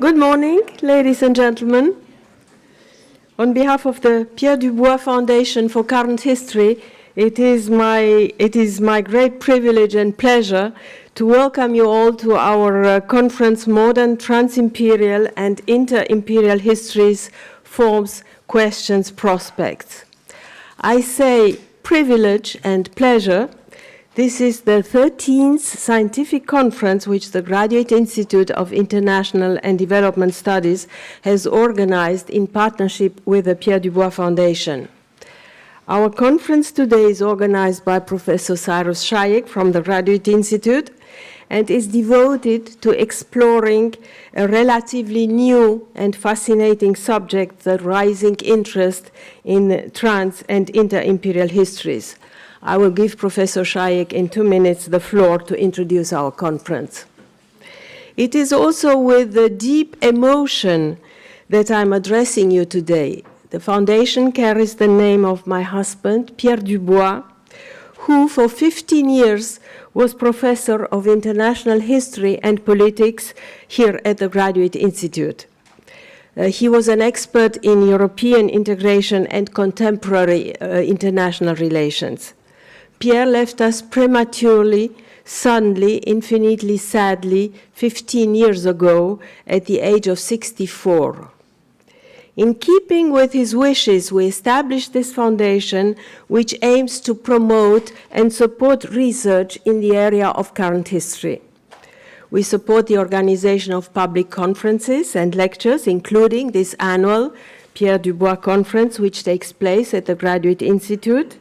Good morning, ladies and gentlemen. On behalf of the Pierre du Bois Foundation for Current History, it is my great privilege and pleasure to welcome you all to our conference, Modern Transimperial and Interimperial Histories, Forms, Questions, Prospects. I say privilege and pleasure. This is the 13th scientific conference which the Graduate Institute of International and Development Studies has organized in partnership with the Pierre du Bois Foundation. Our conference today is organized by Professor Cyrus SCHAYEGH from the Graduate Institute and is devoted to exploring a relatively new and fascinating subject, the rising interest in trans and inter-imperial histories. I will give Professor SCHAYEGH in 2 minutes the floor to introduce our conference. It is also with the deep emotion that I'm addressing you today. The foundation carries the name of my husband, Pierre du Bois, who for 15 years was professor of international history and politics here at the Graduate Institute. He was an expert in European integration and contemporary international relations. Pierre left us prematurely, suddenly, infinitely sadly, 15 years ago at the age of 64. In keeping with his wishes, we established this foundation which aims to promote and support research in the area of current history. We support the organization of public conferences and lectures, including this annual Pierre du Bois conference, which takes place at the Graduate Institute.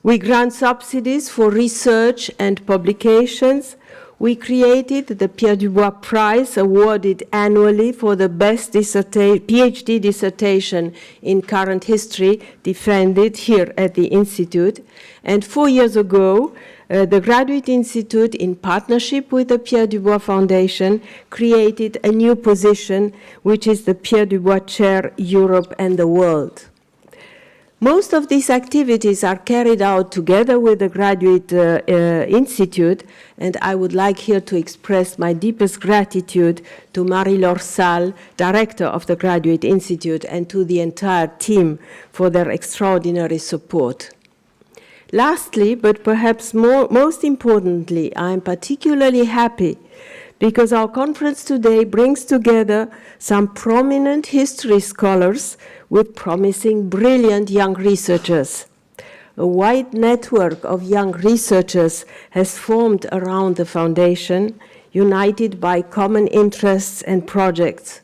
We grant subsidies for research and publications. We created the Pierre du Bois Prize, awarded annually for the best PhD dissertation in current history, defended here at the Institute. And 4 years ago, the Graduate Institute, in partnership with the Pierre du Bois Foundation, created a new position, which is the Pierre du Bois Chair, Europe and the World. Most of these activities are carried out together with the Graduate Institute, and I would like here to express my deepest gratitude to Marie-Laure Salle, Director of the Graduate Institute, and to the entire team for their extraordinary support. Lastly, but perhaps most importantly, I am particularly happy because our conference today brings together some prominent history scholars with promising, brilliant young researchers. A wide network of young researchers has formed around the foundation, united by common interests and projects.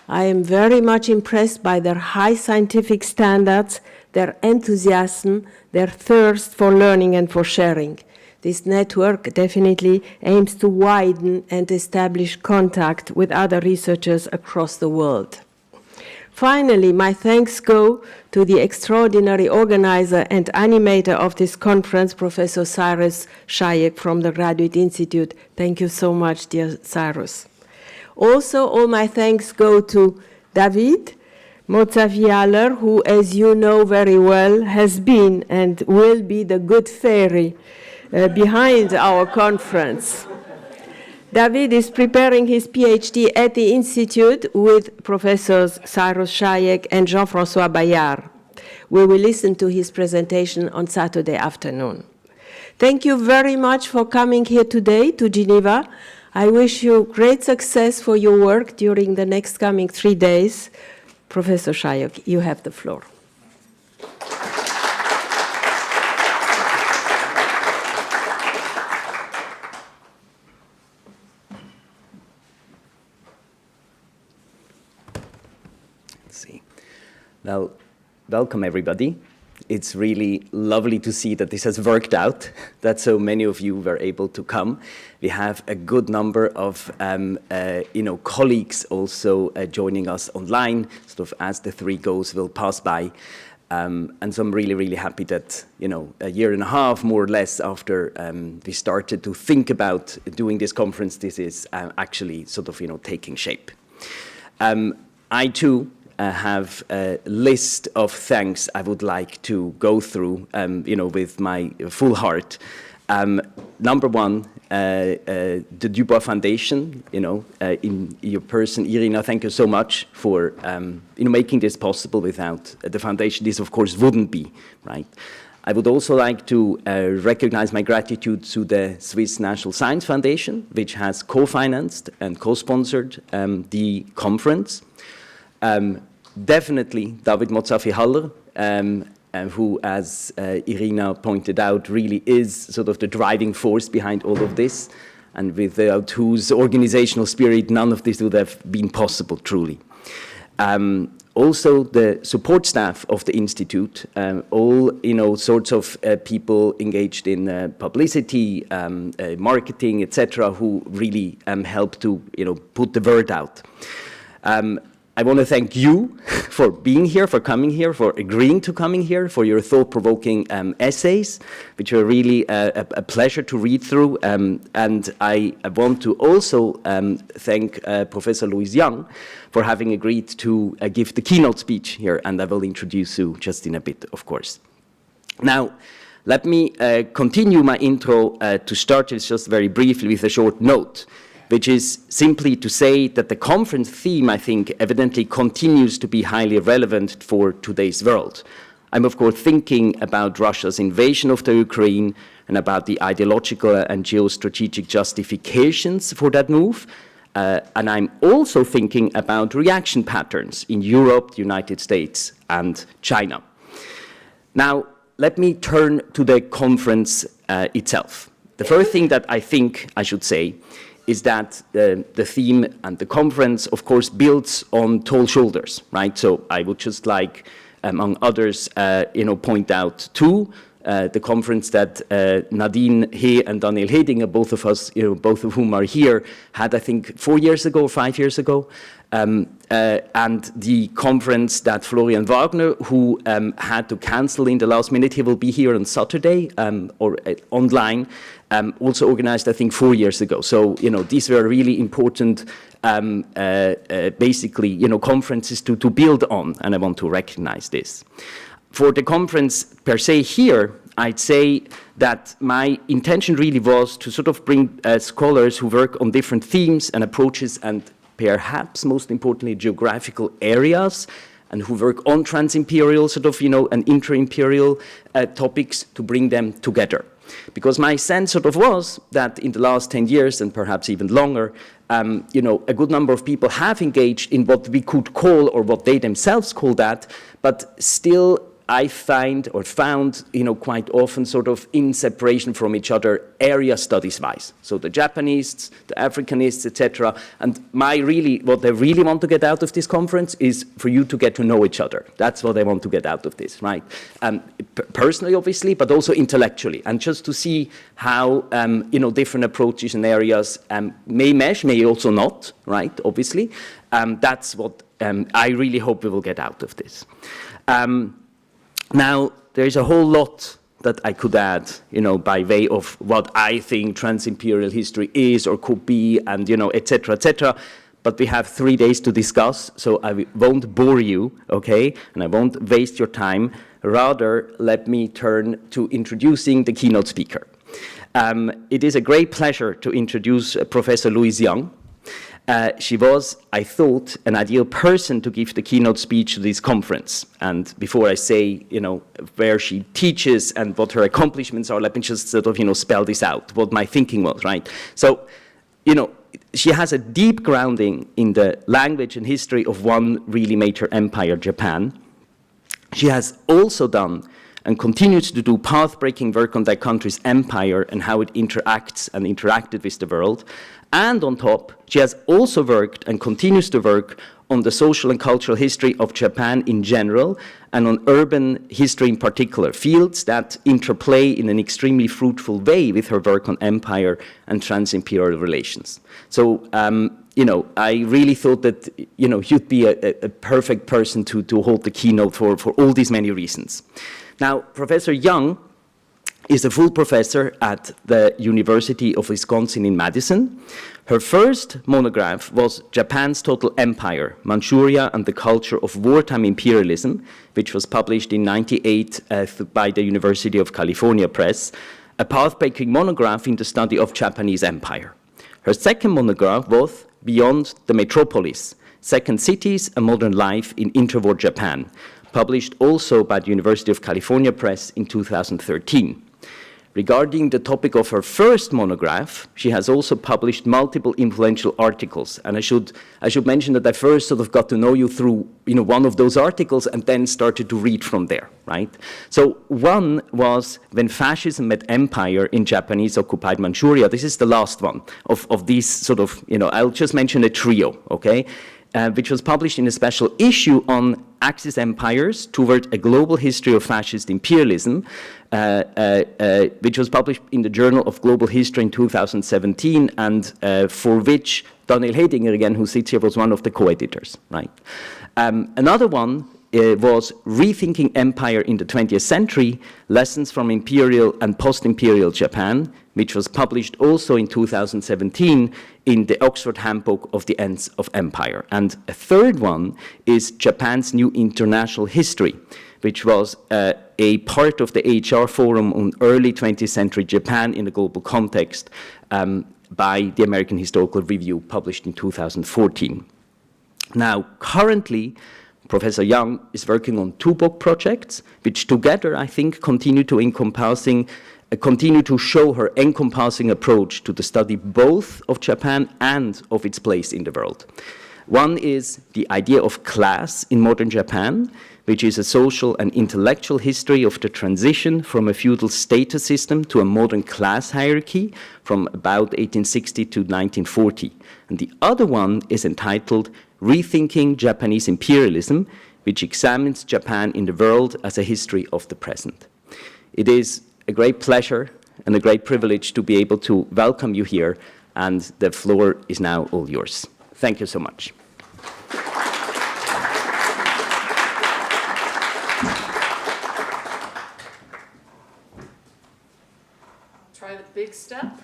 I am very much impressed by their high scientific standards, their enthusiasm, their thirst for learning and for sharing. This network definitely aims to widen and establish contact with other researchers across the world. Finally, my thanks go to the extraordinary organizer and animator of this conference, Professor Cyrus SCHAYEGH from the Graduate Institute. Thank you so much, dear Cyrus. Also, all my thanks go to David Mozavialer, who, as you know very well, has been and will be the good fairy behind our conference. David is preparing his PhD at the Institute with Professors Cyrus SCHAYEGH and Jean-François Bayard. We will listen to his presentation on Saturday afternoon. Thank you very much for coming here today to Geneva. I wish you great success for your work during the next coming 3 days. Professor SCHAYEGH, you have the floor. Well, welcome everybody. It's really lovely to see that this has worked out, that so many of you were able to come. We have a good number of colleagues also joining us online, sort of as the 3 goals will pass by. And so I'm really, really happy that, a year and a half, more or less, after we started to think about doing this conference, this is actually sort of, taking shape. I too have a list of thanks I would like to go through, with my full heart. Number one, the Dubois Foundation, in your person, IRINA, thank you so much for making this possible. Without the foundation, this of course wouldn't be, right? I would also like to recognize my gratitude to the Swiss National Science Foundation, which has co-financed and co-sponsored the conference. Definitely David Mozafi-Haller, who, as Irina pointed out, really is sort of the driving force behind all of this, and without whose organizational spirit, none of this would have been possible, truly. Also, the support staff of the Institute, all, sorts of people engaged in publicity, marketing, etc., who really help to, put the word out. I want to thank you for being here, for coming here, for agreeing to coming here, for your thought-provoking essays, which are really a pleasure to read through. And I want to also thank Professor Louise Young for having agreed to give the keynote speech here, and I will introduce you just in a bit, of course. Now, let me continue my intro to start this just very briefly with a short note, which is simply to say that the conference theme, I think, evidently continues to be highly relevant for today's world. I'm, of course, thinking about Russia's invasion of the Ukraine and about the ideological and geostrategic justifications for that move. And I'm also thinking about reaction patterns in Europe, the United States, and China. Now, let me turn to the conference itself. The first thing that I think I should say is that the theme and the conference, of course, builds on tall shoulders, right? So I would just like, among others, point out two. The conference that Nadine He and Daniel Hedinger, both of us, both of whom are here, had, I think, 4 years ago, 5 years ago. And the conference that Florian Wagner, who had to cancel in the last minute, he will be here on Saturday or online, also organized, I think, 4 years ago. So, these were really important, basically, conferences to build on, and I want to recognize this. For the conference per se here, I'd say that my intention really was to sort of bring scholars who work on different themes and approaches and perhaps most importantly geographical areas and who work on transimperial sort of, and interimperial topics to bring them together. Because my sense sort of was that in the last 10 years and perhaps even longer, a good number of people have engaged in what we could call or what they themselves call that, but still I found, quite often sort of in separation from each other, area studies-wise. So the Japanists, the Africanists, etc. And what I really want to get out of this conference is for you to get to know each other. That's what I want to get out of this, right? Personally, obviously, but also intellectually, and just to see how, different approaches and areas may mesh, may also not, right? Obviously, that's what I really hope we will get out of this. Now, there's a whole lot that I could add, by way of what I think transimperial history is or could be, and, et cetera, but we have 3 days to discuss, so I won't bore you, okay, and I won't waste your time. Rather, let me turn to introducing the keynote speaker. It is a great pleasure to introduce Professor Louise Young. She was, I thought, an ideal person to give the keynote speech to this conference. And before I say, where she teaches and what her accomplishments are, let me just sort of, spell this out, what my thinking was, right? So, she has a deep grounding in the language and history of one really major empire, Japan. She has also done and continues to do path-breaking work on that country's empire and how it interacts and interacted with the world. And on top, she has also worked and continues to work on the social and cultural history of Japan in general and on urban history in particular, fields that interplay in an extremely fruitful way with her work on empire and transimperial relations. So, I really thought that, you'd be a perfect person to hold the keynote for all these many reasons. Now, Professor Young is a full professor at the University of Wisconsin in Madison. Her first monograph was Japan's Total Empire, Manchuria and the Culture of Wartime Imperialism, which was published in '98 by the University of California Press. a path-breaking monograph in the study of Japanese empire. Her second monograph was Beyond the Metropolis, Second Cities, A Modern Life in Interwar Japan, published also by the University of California Press in 2013. Regarding the topic of her first monograph, she has also published multiple influential articles. And I should mention that I first sort of got to know you through one of those articles and then started to read from there, right? So one was When Fascism Met Empire in Japanese-occupied Manchuria. This is the last one of these sort of, I'll just mention a trio, okay? Which was published in a special issue on Axis empires toward a global history of fascist imperialism, which was published in the Journal of Global History in 2017, and for which Daniel Hedinger, again, who sits here, was one of the co-editors, right? Another one was Rethinking Empire in the 20th Century, Lessons from Imperial and Post-Imperial Japan, which was published also in 2017 in the Oxford Handbook of the Ends of Empire. And a third one is Japan's New International History, which was a part of the HR Forum on Early 20th Century Japan in a Global Context by the American Historical Review, published in 2014. Now, currently, Professor Young is working on 2 book projects, which together, I think, continue to show her encompassing approach to the study both of Japan and of its place in the world. One is the idea of class in modern Japan, which is a social and intellectual history of the transition from a feudal status system to a modern class hierarchy from about 1860 to 1940. And the other one is entitled Rethinking Japanese Imperialism, which examines Japan in the world as a history of the present. It is a great pleasure and a great privilege to be able to welcome you here, and the floor is now all yours. Thank you so much. Try the big step.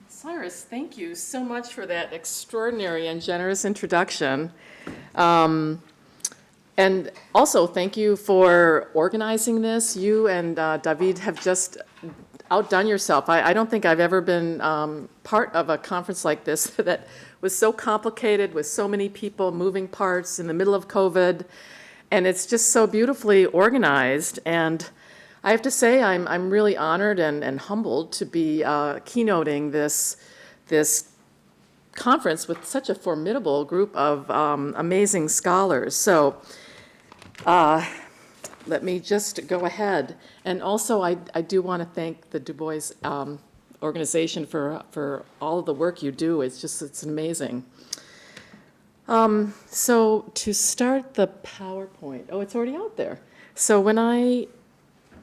Cyrus, thank you so much for that extraordinary and generous introduction. And also, thank you for organizing this. You and David have just outdone yourself. I don't think I've ever been part of a conference like this that was so complicated with so many people, moving parts in the middle of COVID. And it's just so beautifully organized. And I have to say, I'm really honored and humbled to be keynoting this conference with such a formidable group of amazing scholars. So let me just go ahead. And also, I do want to thank the Dubois organization for all of the work you do. It's amazing. So to start the PowerPoint, oh, it's already out there. So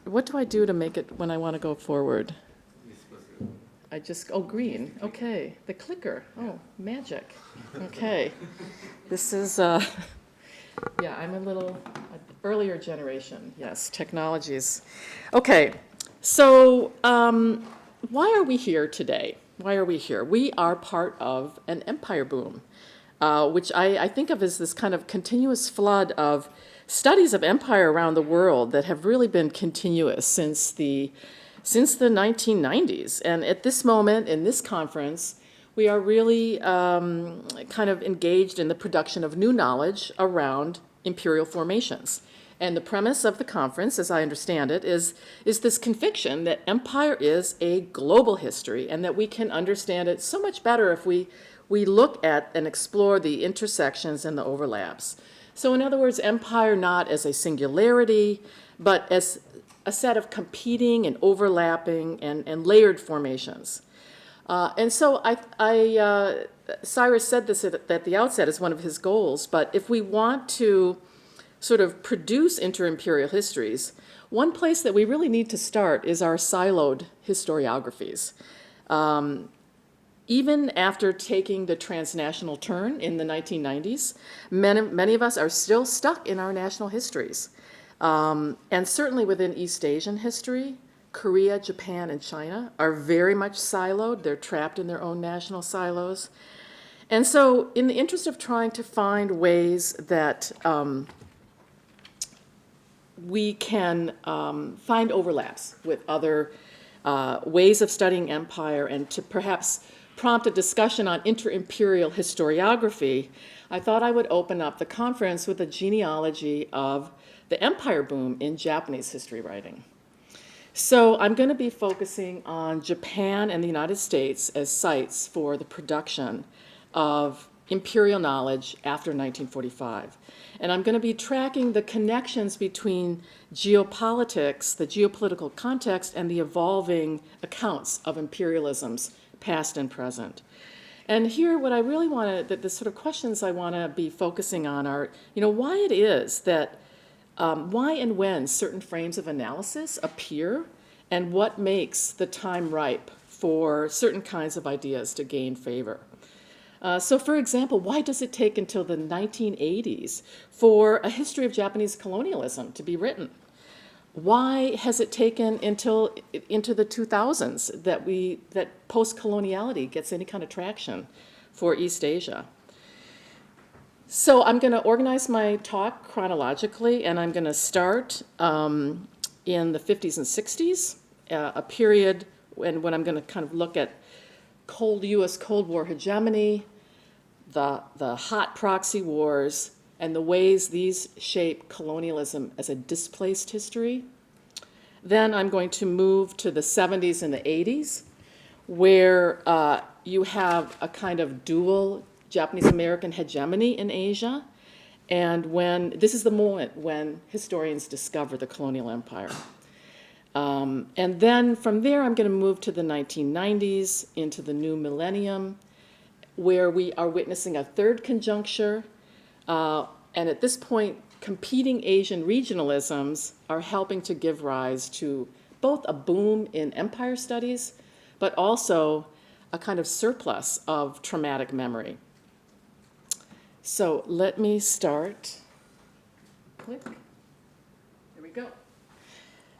what do I do to make it when I want to go forward? Green, okay. The clicker, oh, magic. Okay. This is, yeah, I'm a little earlier generation, yes, technologies. Okay, so why are we here today? Why are we here? We are part of an empire boom, which I think of as this kind of continuous flood of studies of empire around the world that have really been continuous since the 1990s. And at this moment, in this conference, we are really kind of engaged in the production of new knowledge around imperial formations. And the premise of the conference, as I understand it, is this conviction that empire is a global history and that we can understand it so much better if we look at and explore the intersections and the overlaps. So in other words, empire not as a singularity, but as a set of competing and overlapping and layered formations. And so Cyrus said this at the outset as one of his goals, but if we want to sort of produce inter-imperial histories, one place that we really need to start is our siloed historiographies. Even after taking the transnational turn in the 1990s, many of us are still stuck in our national histories. And certainly within East Asian history, Korea, Japan, and China are very much siloed. They're trapped in their own national silos. And so in the interest of trying to find ways that we can find overlaps with other ways of studying empire, and to perhaps prompt a discussion on inter-imperial historiography, I thought I would open up the conference with a genealogy of the empire boom in Japanese history writing. So I'm going to be focusing on Japan and the United States as sites for the production of imperial knowledge after 1945. And I'm going to be tracking the connections between geopolitics, the geopolitical context, and the evolving accounts of imperialisms, past and present. And here, what I really want to, the sort of questions I want to be focusing on are, why it is that, why and when certain frames of analysis appear, and what makes the time ripe for certain kinds of ideas to gain favor. So for example, why does it take until the 1980s for a history of Japanese colonialism to be written? Why has it taken until into the 2000s that post-coloniality gets any kind of traction for East Asia? So I'm going to organize my talk chronologically, and I'm going to start in the 50s and 60s, a period when I'm going to kind of look at U.S. Cold War hegemony, the hot proxy wars, and the ways these shape colonialism as a displaced history. Then I'm going to move to the 70s and the 80s, where you have a kind of dual Japanese-American hegemony in Asia, and this is the moment when historians discover the colonial empire. And then from there, I'm going to move to the 1990s, into the new millennium, where we are witnessing a third conjuncture. And at this point, competing Asian regionalisms are helping to give rise to both a boom in empire studies, but also a kind of surplus of traumatic memory. So let me start. Click. Here we go.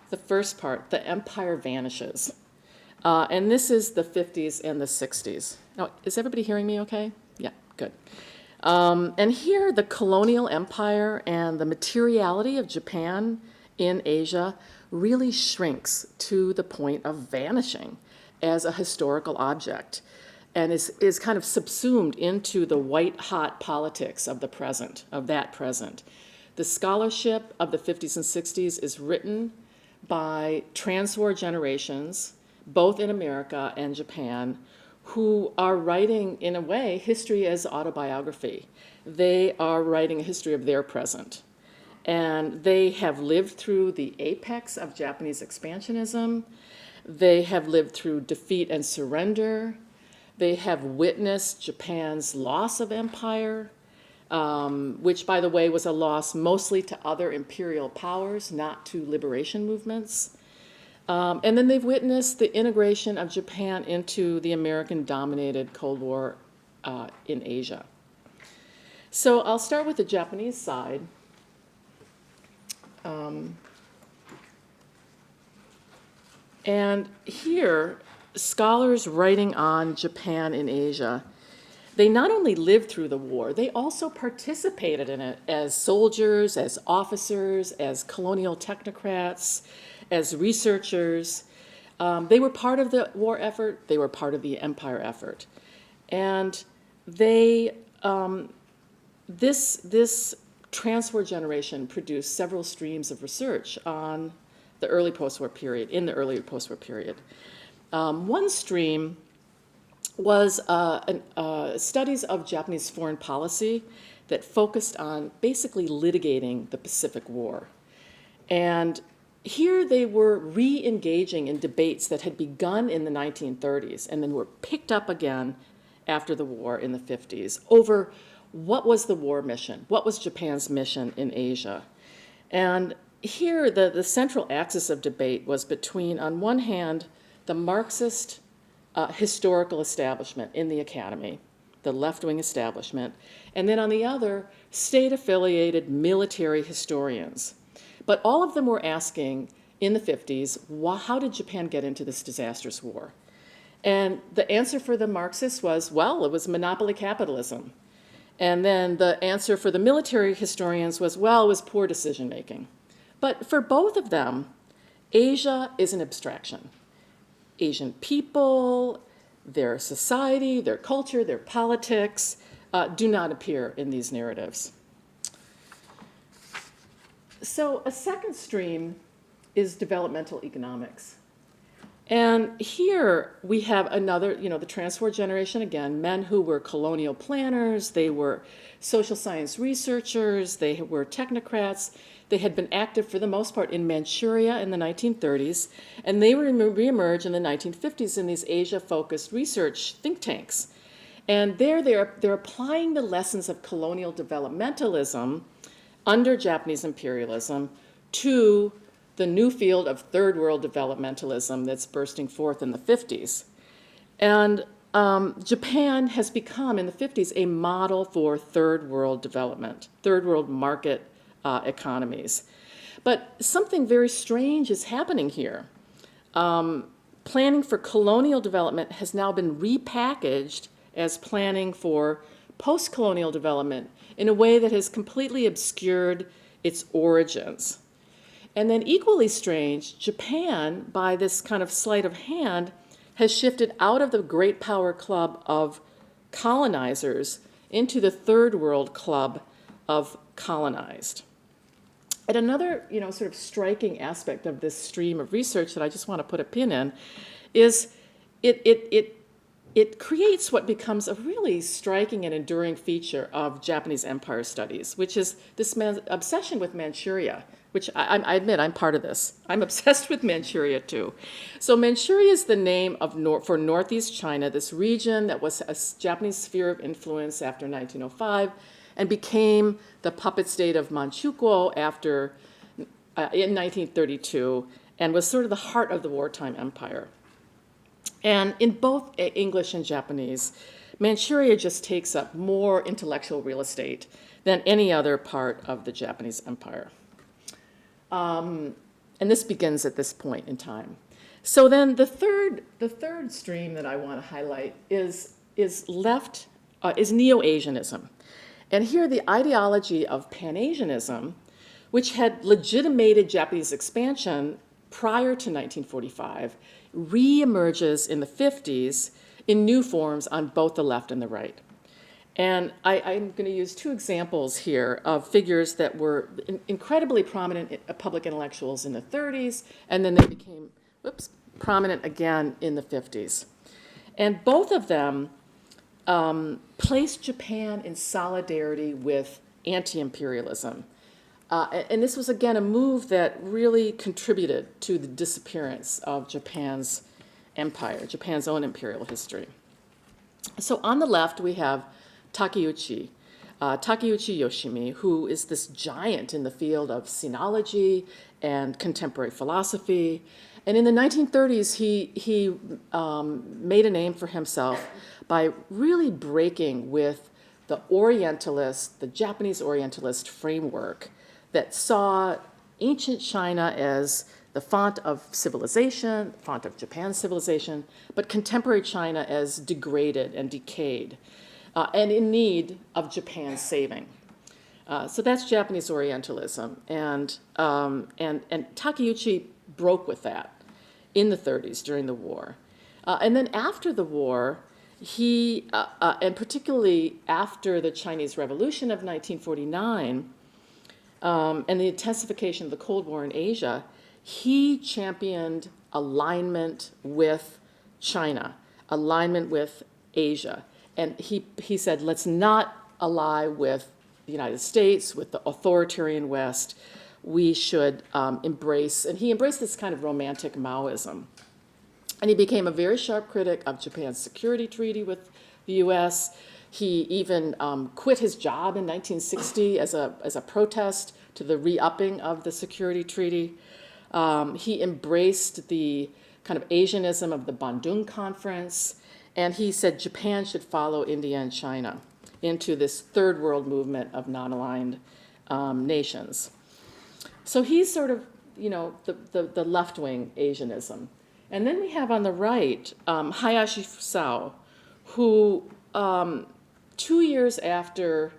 The first part, the empire vanishes. And this is the 50s and the 60s. Now, is everybody hearing me okay? Yeah, good. And here, the colonial empire and the materiality of Japan in Asia really shrinks to the point of vanishing as a historical object, and is kind of subsumed into the white-hot politics of the present, of that present. The scholarship of the 50s and 60s is written by trans-war generations, both in America and Japan, who are writing, in a way, history as autobiography. They are writing a history of their present. And they have lived through the apex of Japanese expansionism. They have lived through defeat and surrender. They have witnessed Japan's loss of empire, which, by the way, was a loss mostly to other imperial powers, not to liberation movements. And then they've witnessed the integration of Japan into the American-dominated Cold War in Asia. So I'll start with the Japanese side. And here, scholars writing on Japan in Asia, they not only lived through the war, they also participated in it as soldiers, as officers, as colonial technocrats, as researchers. They were part of the war effort, they were part of the empire effort. And they, this trans-war generation produced several streams of research on the early post-war period, in the early post-war period. One stream was studies of Japanese foreign policy that focused on basically litigating the Pacific War. And here they were re-engaging in debates that had begun in the 1930s and then were picked up again after the war in the 50s over what was the war mission, what was Japan's mission in Asia. And here the central axis of debate was between, on one hand, the Marxist historical establishment in the academy, the left-wing establishment, and then on the other, state-affiliated military historians. But all of them were asking in the 50s, how did Japan get into this disastrous war? And the answer for the Marxists was, well, it was monopoly capitalism. And then the answer for the military historians was, well, it was poor decision-making. But for both of them, Asia is an abstraction. Asian people, their society, their culture, their politics do not appear in these narratives. So a second stream is developmental economics. And here we have another, the transwar generation again, men who were colonial planners, they were social science researchers, they were technocrats, they had been active for the most part in Manchuria in the 1930s, and they reemerge in the 1950s in these Asia-focused research think tanks. And there they're applying the lessons of colonial developmentalism under Japanese imperialism to the new field of third world developmentalism that's bursting forth in the 50s. And Japan has become, in the 50s, a model for third world development, third world market economies. But something very strange is happening here. Planning for colonial development has now been repackaged as planning for post-colonial development in a way that has completely obscured its origins. And then equally strange, Japan, by this kind of sleight of hand, has shifted out of the great power club of colonizers into the third world club of colonized. And another, sort of striking aspect of this stream of research that I just want to put a pin in is it creates what becomes a really striking and enduring feature of Japanese empire studies, which is this obsession with Manchuria, which I admit I'm part of this. I'm obsessed with Manchuria too. So Manchuria is the name for Northeast China, this region that was a Japanese sphere of influence after 1905 and became the puppet state of Manchukuo in 1932 and was sort of the heart of the wartime empire. And in both English and Japanese, Manchuria just takes up more intellectual real estate than any other part of the Japanese empire. And this begins at this point in time. So then the third stream that I want to highlight is Neo-Asianism. And here the ideology of Pan-Asianism, which had legitimated Japanese expansion prior to 1945, reemerges in the 50s in new forms on both the left and the right. And I'm going to use two examples here of figures that were incredibly prominent public intellectuals in the 30s, and then they became prominent again in the 50s. And both of them placed Japan in solidarity with anti-imperialism. And this was, again, a move that really contributed to the disappearance of Japan's empire, Japan's own imperial history. So on the left, we have Takeuchi Yoshimi, who is this giant in the field of sinology and contemporary philosophy. And in the 1930s, he made a name for himself by really breaking with the Orientalist, the Japanese Orientalist framework that saw ancient China as the font of civilization, font of Japan's civilization, but contemporary China as degraded and decayed, and in need of Japan's saving. So that's Japanese Orientalism, and Takeuchi broke with that in the 30s during the war. And then after the war, he, and particularly after the Chinese Revolution of 1949, and the intensification of the Cold War in Asia, he championed alignment with China, alignment with Asia. And he said, let's not ally with the United States, with the authoritarian West. We should embrace, and he embraced this kind of romantic Maoism. And he became a very sharp critic of Japan's security treaty with the US. He even quit his job in 1960 as a protest to the re-upping of the security treaty. He embraced the kind of Asianism of the Bandung Conference, and he said Japan should follow India and China into this third world movement of non-aligned nations. So he's sort of, the left-wing Asianism. And then we have on the right Hayashi Fusao, who 2 years after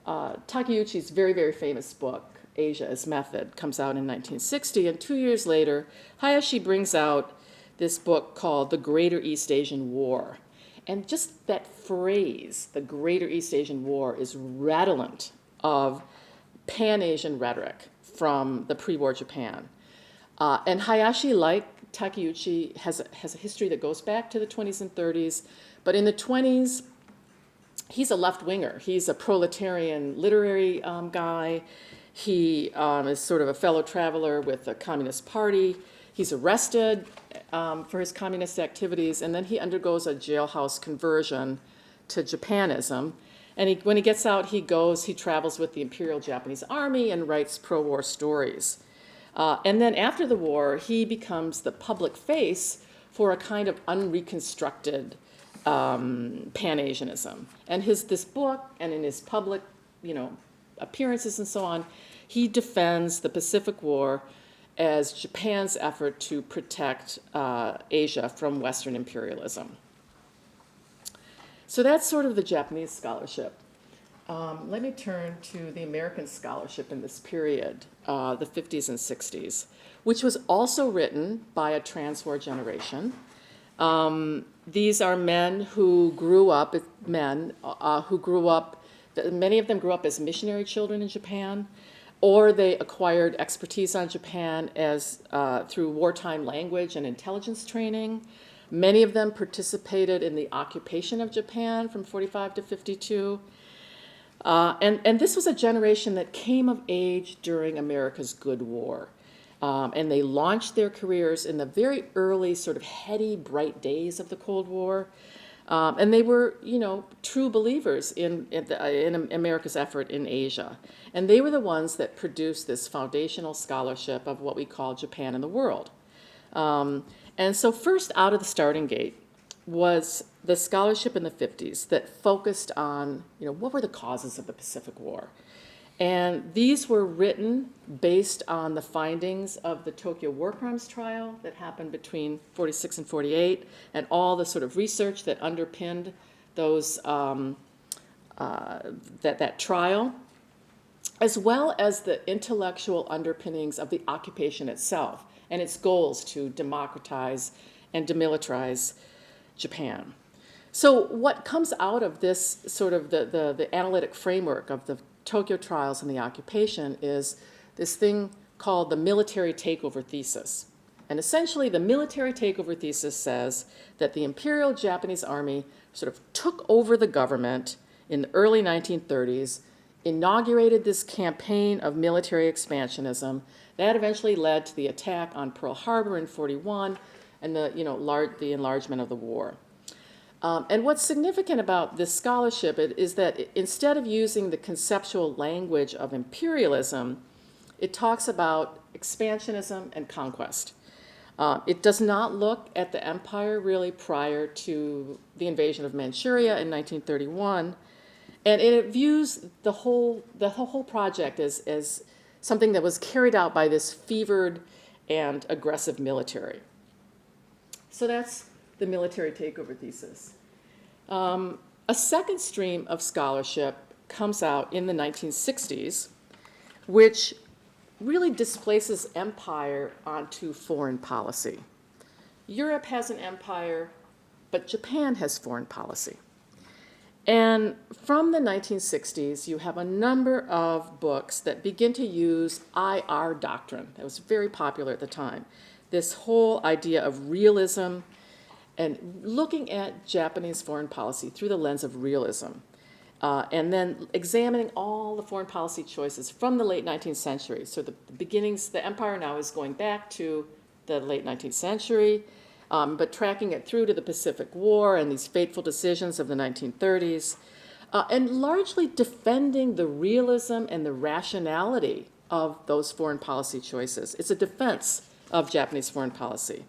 Takeuchi's very, very famous book, Asia as Method comes out in 1960, and 2 years later, Hayashi brings out this book called The Greater East Asian War. And just that phrase, the Greater East Asian War, is redolent of Pan-Asian rhetoric from the pre-war Japan. And Hayashi, like Takeuchi, has a history that goes back to the 20s and 30s. But in the 20s, he's a left-winger. He's a proletarian literary guy. He is sort of a fellow traveler with the Communist Party. He's arrested for his communist activities, and then he undergoes a jailhouse conversion to Japanism. And when he gets out, he travels with the Imperial Japanese Army and writes pro-war stories. And then after the war, he becomes the public face for a kind of unreconstructed Pan-Asianism. And this book, and in his public, appearances and so on, he defends the Pacific War as Japan's effort to protect Asia from Western imperialism. So that's sort of the Japanese scholarship. Let me turn to the American scholarship in this period, the 50s and 60s, which was also written by a trans-war generation. These are men who grew up, many of them grew up as missionary children in Japan, or they acquired expertise on Japan through wartime language and intelligence training. Many of them participated in the occupation of Japan from 45 to 52. And this was a generation that came of age during America's Good War. And they launched their careers in the very early, sort of heady, bright days of the Cold War. And they were, true believers in America's effort in Asia. And they were the ones that produced this foundational scholarship of what we call Japan in the world. And so first out of the starting gate was the scholarship in the 50s that focused on, what were the causes of the Pacific War? And these were written based on the findings of the Tokyo War Crimes trial that happened between 46 and 48, and all the sort of research that underpinned those that trial, as well as the intellectual underpinnings of the occupation itself and its goals to democratize and demilitarize Japan. So what comes out of this sort of the analytic framework of the Tokyo trials and the occupation is this thing called the military takeover thesis. And essentially, the military takeover thesis says that the Imperial Japanese Army sort of took over the government in the early 1930s, inaugurated this campaign of military expansionism. That eventually led to the attack on Pearl Harbor in 41 and the enlargement of the war. And what's significant about this scholarship is that instead of using the conceptual language of imperialism, it talks about expansionism and conquest. It does not look at the empire really prior to the invasion of Manchuria in 1931, and it views the whole project as something that was carried out by this fevered and aggressive military. So that's the military takeover thesis. A second stream of scholarship comes out in the 1960s, which really displaces empire onto foreign policy. Europe has an empire, but Japan has foreign policy. And from the 1960s, you have a number of books that begin to use IR doctrine. That was very popular at the time. This whole idea of realism and looking at Japanese foreign policy through the lens of realism. And then examining all the foreign policy choices from the late 19th century. So the empire now is going back to the late 19th century, but tracking it through to the Pacific War and these fateful decisions of the 1930s, and largely defending the realism and the rationality of those foreign policy choices. It's a defense of Japanese foreign policy.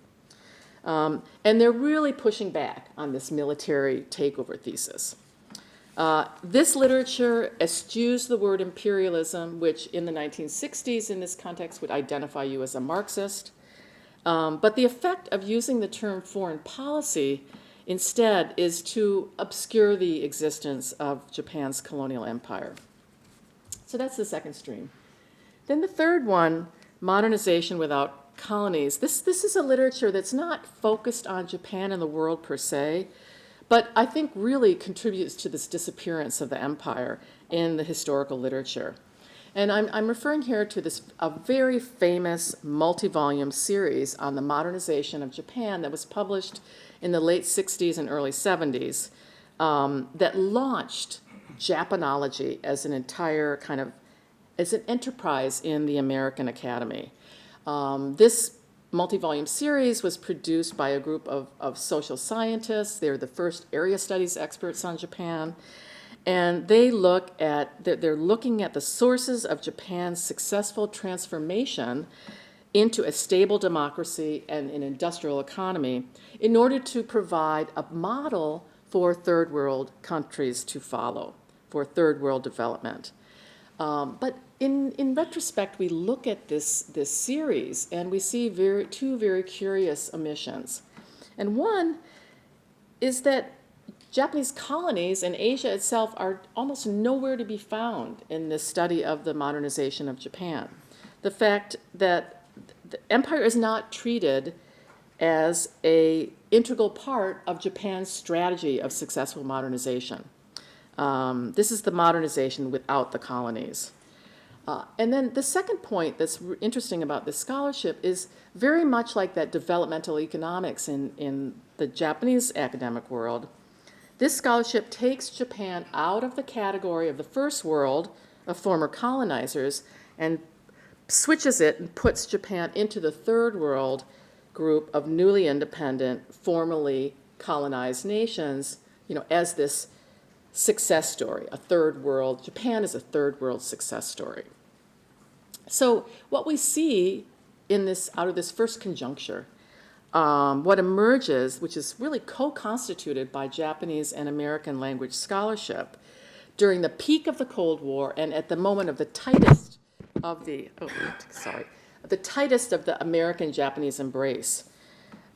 And they're really pushing back on this military takeover thesis. This literature eschews the word imperialism, which in the 1960s in this context would identify you as a Marxist. But the effect of using the term foreign policy instead is to obscure the existence of Japan's colonial empire. So that's the second stream. Then the third one, Modernization Without Colonies. This is a literature that's not focused on Japan and the world per se, but I think really contributes to this disappearance of the empire in the historical literature. And I'm referring here to a very famous multi-volume series on the modernization of Japan that was published in the late 60s and early 70s that launched Japanology as an entire as an enterprise in the American Academy. This multi-volume series was produced by a group of social scientists. They're the first area studies experts on Japan. And they're looking at the sources of Japan's successful transformation into a stable democracy and an industrial economy in order to provide a model for third world countries to follow, for third world development. But in retrospect, we look at this series and we see two very curious omissions. And one is that Japanese colonies and Asia itself are almost nowhere to be found in this study of the modernization of Japan. The fact that the empire is not treated as an integral part of Japan's strategy of successful modernization. This is the modernization without the colonies. And then the second point that's interesting about this scholarship is very much like that developmental economics in the Japanese academic world. This scholarship takes Japan out of the category of the first world of former colonizers and switches it and puts Japan into the third world group of newly independent, formerly colonized nations, as this success story, a third world. Japan is a third world success story. So what we see out of this first conjuncture, what emerges, which is really co-constituted by Japanese and American language scholarship, during the peak of the Cold War and at the moment of the tightest of the American-Japanese embrace,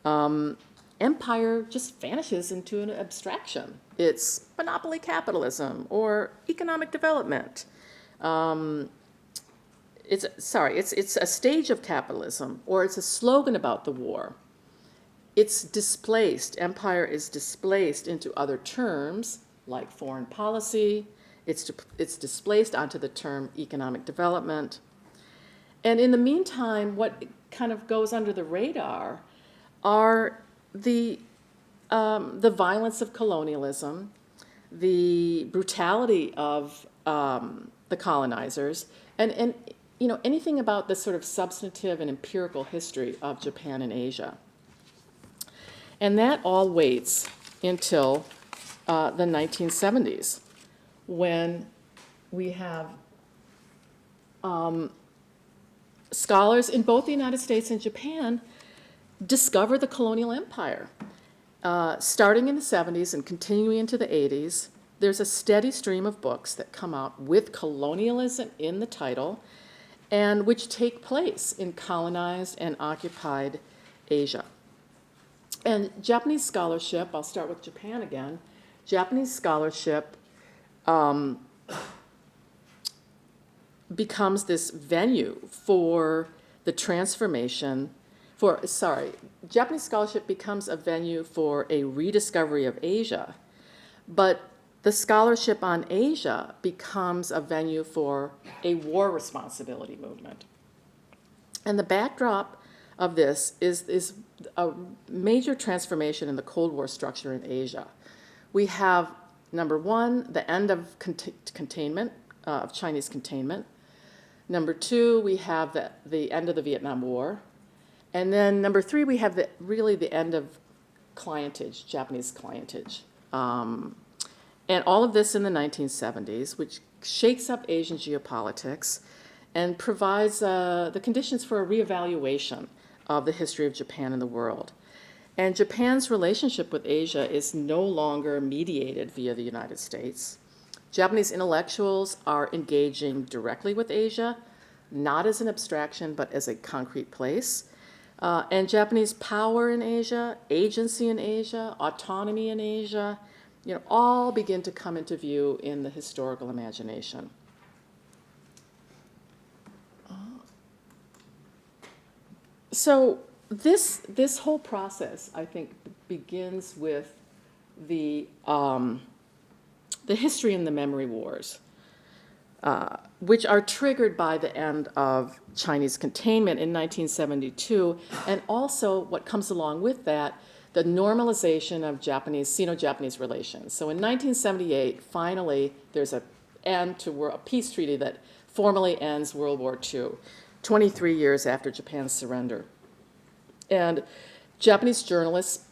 empire just vanishes into an abstraction. It's monopoly capitalism or economic development. It's a stage of capitalism, or it's a slogan about the war. It's displaced. Empire is displaced into other terms like foreign policy. It's displaced onto the term economic development. And in the meantime, what kind of goes under the radar are the violence of colonialism, the brutality of the colonizers, and anything about the sort of substantive and empirical history of Japan and Asia. And that all waits until the 1970s, when we have scholars in both the United States and Japan discover the colonial empire. Starting in the 70s and continuing into the 80s, there's a steady stream of books that come out with colonialism in the title and which take place in colonized and occupied Asia. And Japanese scholarship, I'll start with Japan again, Japanese scholarship becomes this venue for the transformation, Japanese scholarship becomes a venue for a rediscovery of Asia, but the scholarship on Asia becomes a venue for a war responsibility movement. And the backdrop of this is a major transformation in the Cold War structure in Asia. We have, number one, the end of containment, of Chinese containment. Number two, we have the end of the Vietnam War. And then number three, we have really the end of clientage, Japanese clientage. And all of this in the 1970s, which shakes up Asian geopolitics and provides the conditions for a reevaluation of the history of Japan and the world. And Japan's relationship with Asia is no longer mediated via the United States. Japanese intellectuals are engaging directly with Asia, not as an abstraction, but as a concrete place. And Japanese power in Asia, agency in Asia, autonomy in Asia, all begin to come into view in the historical imagination. So this whole process, I think, begins with the history and the memory wars, which are triggered by the end of Chinese containment in 1972, and also what comes along with that, the normalization of Sino-Japanese relations. So in 1978, finally, there's an end to a peace treaty that formally ends World War II, 23 years after Japan's surrender. And Japanese journalists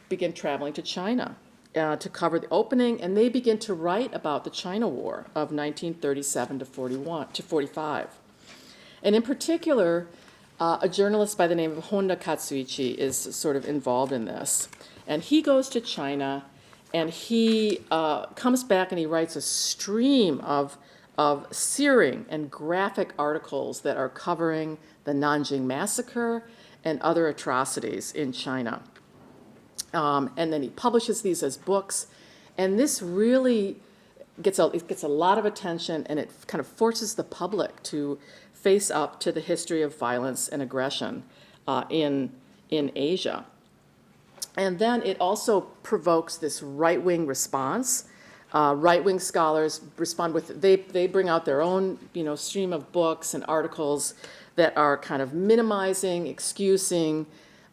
begin traveling to China to cover the opening, and they begin to write about the China War of 1937 to 45. And in particular, a journalist by the name of Honda Katsuichi is sort of involved in this. And he goes to China, and he comes back and he writes a stream of searing and graphic articles that are covering the Nanjing Massacre and other atrocities in China. And then he publishes these as books, and this really gets a lot of attention, and it kind of forces the public to face up to the history of violence and aggression in Asia. And then it also provokes this right-wing response. Right-wing scholars respond with, they bring out their own stream of books and articles that are kind of minimizing, excusing,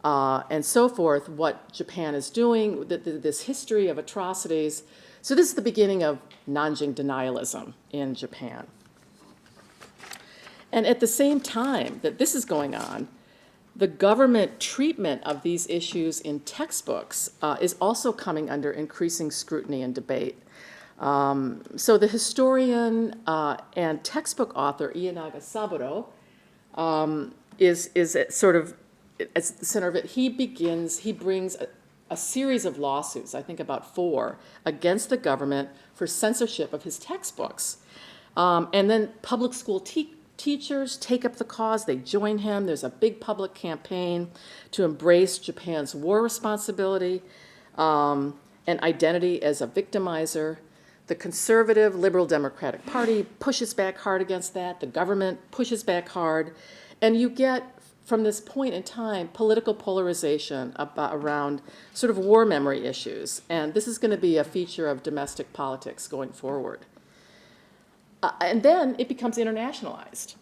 and so forth, what Japan is doing, this history of atrocities. So this is the beginning of Nanjing denialism in Japan. And at the same time that this is going on, the government treatment of these issues in textbooks is also coming under increasing scrutiny and debate. So the historian and textbook author Ienaga Saburo is sort of at the center of it. He brings a series of lawsuits, I think about 4, against the government for censorship of his textbooks. And then public school teachers take up the cause. They join him. There's a big public campaign to embrace Japan's war responsibility and identity as a victimizer. The conservative Liberal Democratic Party pushes back hard against that. The government pushes back hard. And you get, from this point in time, political polarization around sort of war memory issues. And this is going to be a feature of domestic politics going forward. And then it becomes internationalized.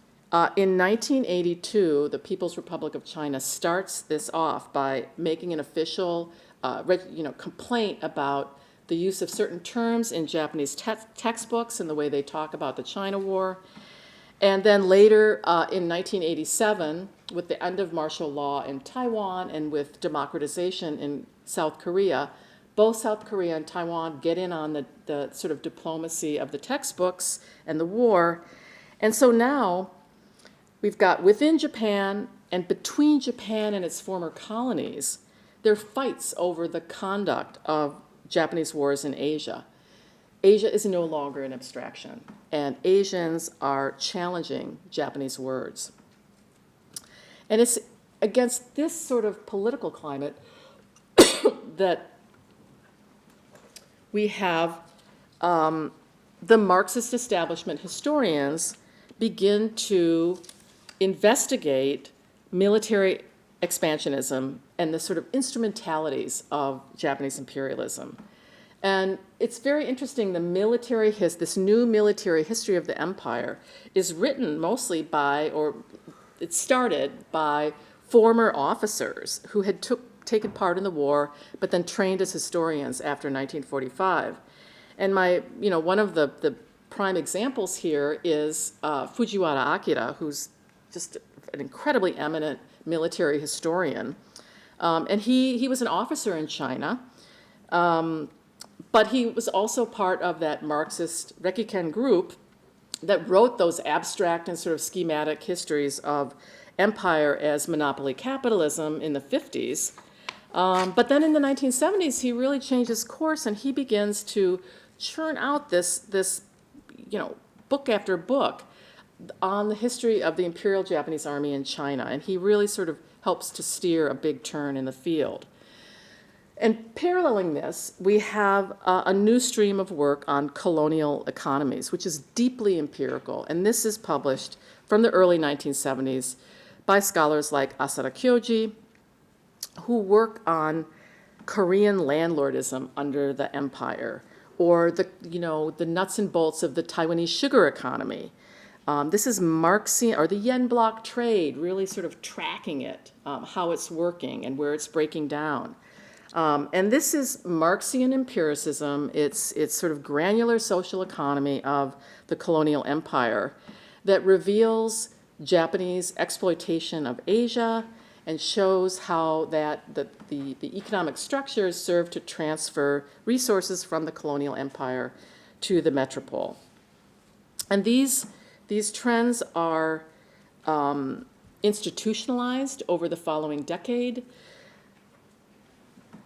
In 1982, the People's Republic of China starts this off by making an official complaint about the use of certain terms in Japanese textbooks and the way they talk about the China War. And then later, in 1987, with the end of martial law in Taiwan and with democratization in South Korea, both South Korea and Taiwan get in on the sort of diplomacy of the textbooks and the war. And so now we've got within Japan and between Japan and its former colonies, there are fights over the conduct of Japanese wars in Asia. Asia is no longer an abstraction, and Asians are challenging Japanese words. And it's against this sort of political climate that we have the Marxist establishment historians begin to investigate military expansionism and the sort of instrumentalities of Japanese imperialism. And it's very interesting, this new military history of the empire is written mostly by, or it started by, former officers who had taken part in the war, but then trained as historians after 1945. And one of the prime examples here is Fujiwara Akira, who's just an incredibly eminent military historian. And he was an officer in China, but he was also part of that Marxist Rekiken group that wrote those abstract and sort of schematic histories of empire as monopoly capitalism in the 50s. But then in the 1970s, he really changes course, and he begins to churn out this book after book on the history of the Imperial Japanese Army in China. And he really sort of helps to steer a big turn in the field. And paralleling this, we have a new stream of work on colonial economies, which is deeply empirical. And this is published from the early 1970s by scholars like Asara Kyoji, who work on Korean landlordism under the empire, or the nuts and bolts of the Taiwanese sugar economy. This is Marxian, or the yen block trade, really sort of tracking it, how it's working and where it's breaking down. And this is Marxian empiricism. It's sort of granular social economy of the colonial empire that reveals Japanese exploitation of Asia and shows how the economic structures serve to transfer resources from the colonial empire to the metropole. And these trends are institutionalized over the following decade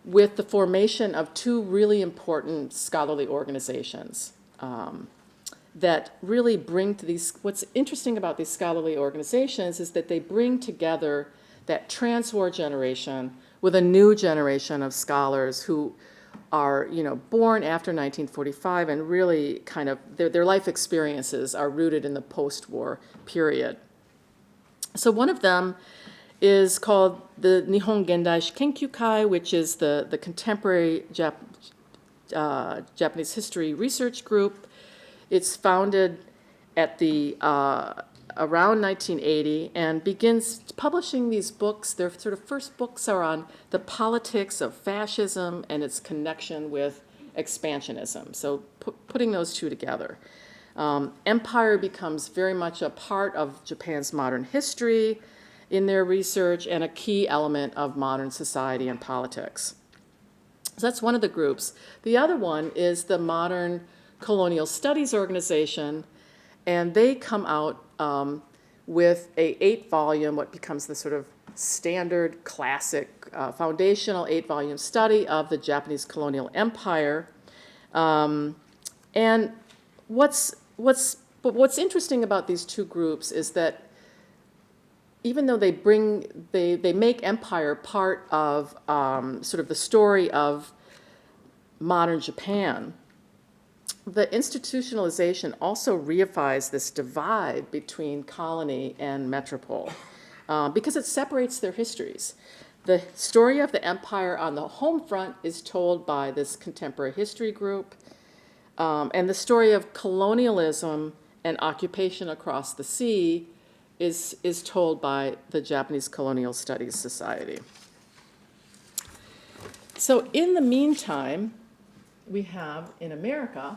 with the formation of two really important scholarly organizations that really bring to these, what's interesting about these scholarly organizations is that they bring together that trans-war generation with a new generation of scholars who are, born after 1945 and really kind of, their life experiences are rooted in the post-war period. So one of them is called the Nihon Gendai Kenkyukai, which is the contemporary Japanese history research group. It's founded at the around 1980 and begins publishing these books. Their sort of first books are on the politics of fascism and its connection with expansionism. So putting those two together. Empire becomes very much a part of Japan's modern history in their research and a key element of modern society and politics. So that's one of the groups. The other one is the Modern Colonial Studies Organization, and they come out with a 8-volume, what becomes the sort of standard, classic, foundational 8-volume study of the Japanese colonial empire. And what's interesting about these two groups is that even though they make empire part of sort of the story of modern Japan, the institutionalization also reifies this divide between colony and metropole because it separates their histories. The story of the empire on the home front is told by this contemporary history group, and the story of colonialism and occupation across the sea is told by the Japanese Colonial Studies Society. So in the meantime, we have in America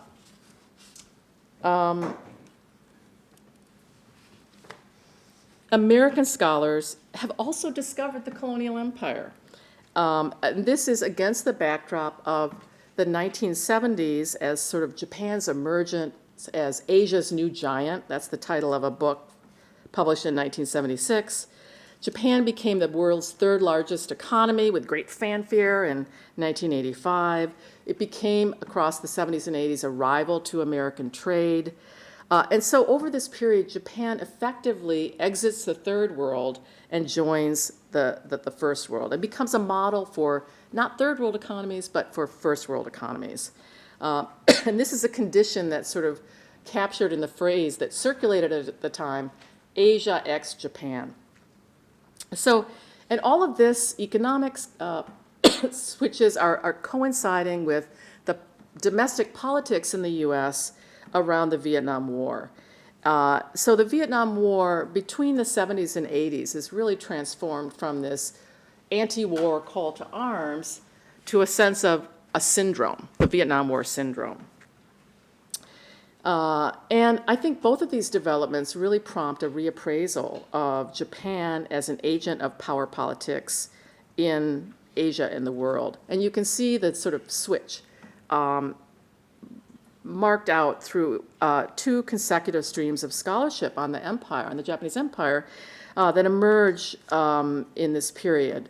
American scholars have also discovered the colonial empire. And this is against the backdrop of the 1970s as sort of Japan's emergence as Asia's new giant. That's the title of a book published in 1976. Japan became the world's third largest economy with great fanfare in 1985. It became, across the 70s and 80s, a rival to American trade. And so over this period, Japan effectively exits the third world and joins the first world and becomes a model for not third world economies, but for first world economies. And this is a condition that's sort of captured in the phrase that circulated at the time, Asia ex Japan. So, and all of this economics switches are coinciding with the domestic politics in the U.S. around the Vietnam War. So the Vietnam War between the 70s and 80s is really transformed from this anti-war call to arms to a sense of a syndrome, the Vietnam War syndrome. And I think both of these developments really prompt a reappraisal of Japan as an agent of power politics in Asia and the world. And you can see the sort of switch marked out through two consecutive streams of scholarship on the empire, on the Japanese empire, that emerge in this period.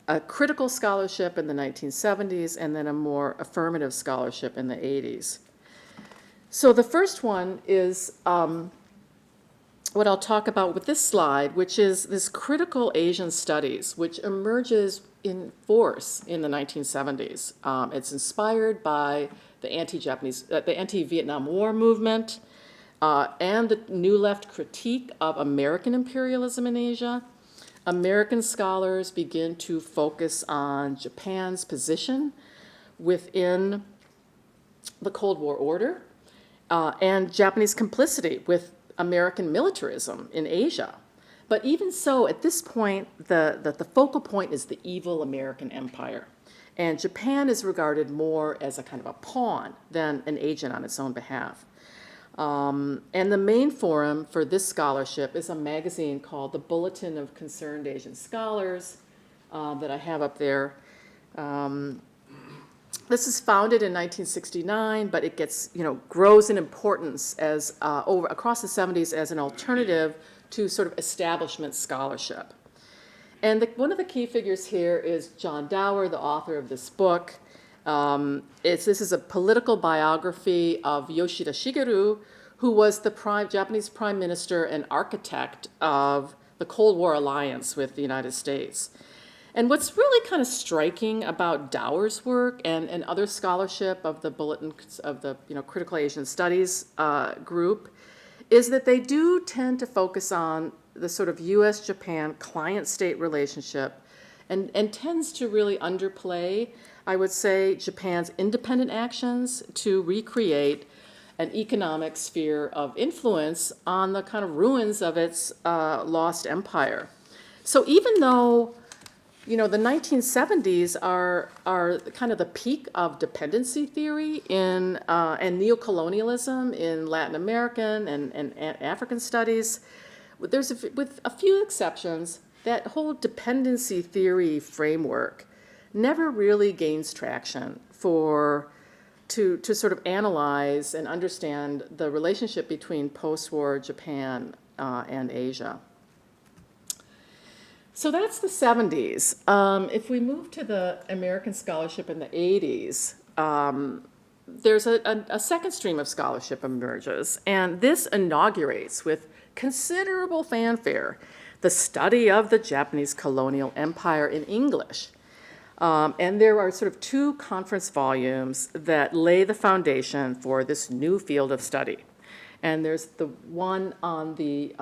A critical scholarship in the 1970s and then a more affirmative scholarship in the 80s. So the first one is what I'll talk about with this slide, which is this critical Asian studies, which emerges in force in the 1970s. It's inspired by the anti-Vietnam War movement and the New Left critique of American imperialism in Asia. American scholars begin to focus on Japan's position within the Cold War order and Japanese complicity with American militarism in Asia. But even so, at this point, the focal point is the evil American empire. And Japan is regarded more as a kind of a pawn than an agent on its own behalf. And the main forum for this scholarship is a magazine called the Bulletin of Concerned Asian Scholars that I have up there. This is founded in 1969, but it gets, grows in importance as across the 70s as an alternative to sort of establishment scholarship. And one of the key figures here is John Dower, the author of this book. This is a political biography of Yoshida Shigeru, who was the Japanese prime minister and architect of the Cold War alliance with the United States. And what's really kind of striking about Dower's work and other scholarship of the Bulletin of the Critical Asian Studies group is that they do tend to focus on the sort of U.S.-Japan client-state relationship and tends to really underplay, I would say, Japan's independent actions to recreate an economic sphere of influence on the kind of ruins of its lost empire. So even though the 1970s are kind of the peak of dependency theory and neocolonialism in Latin American and African studies, with a few exceptions, that whole dependency theory framework never really gains traction to sort of analyze and understand the relationship between post-war Japan and Asia. So that's the 70s. If we move to the American scholarship in the 80s, there's a second stream of scholarship emerges, and this inaugurates with considerable fanfare the study of the Japanese colonial empire in English. And there are sort of two conference volumes that lay the foundation for this new field of study. And there's the one on the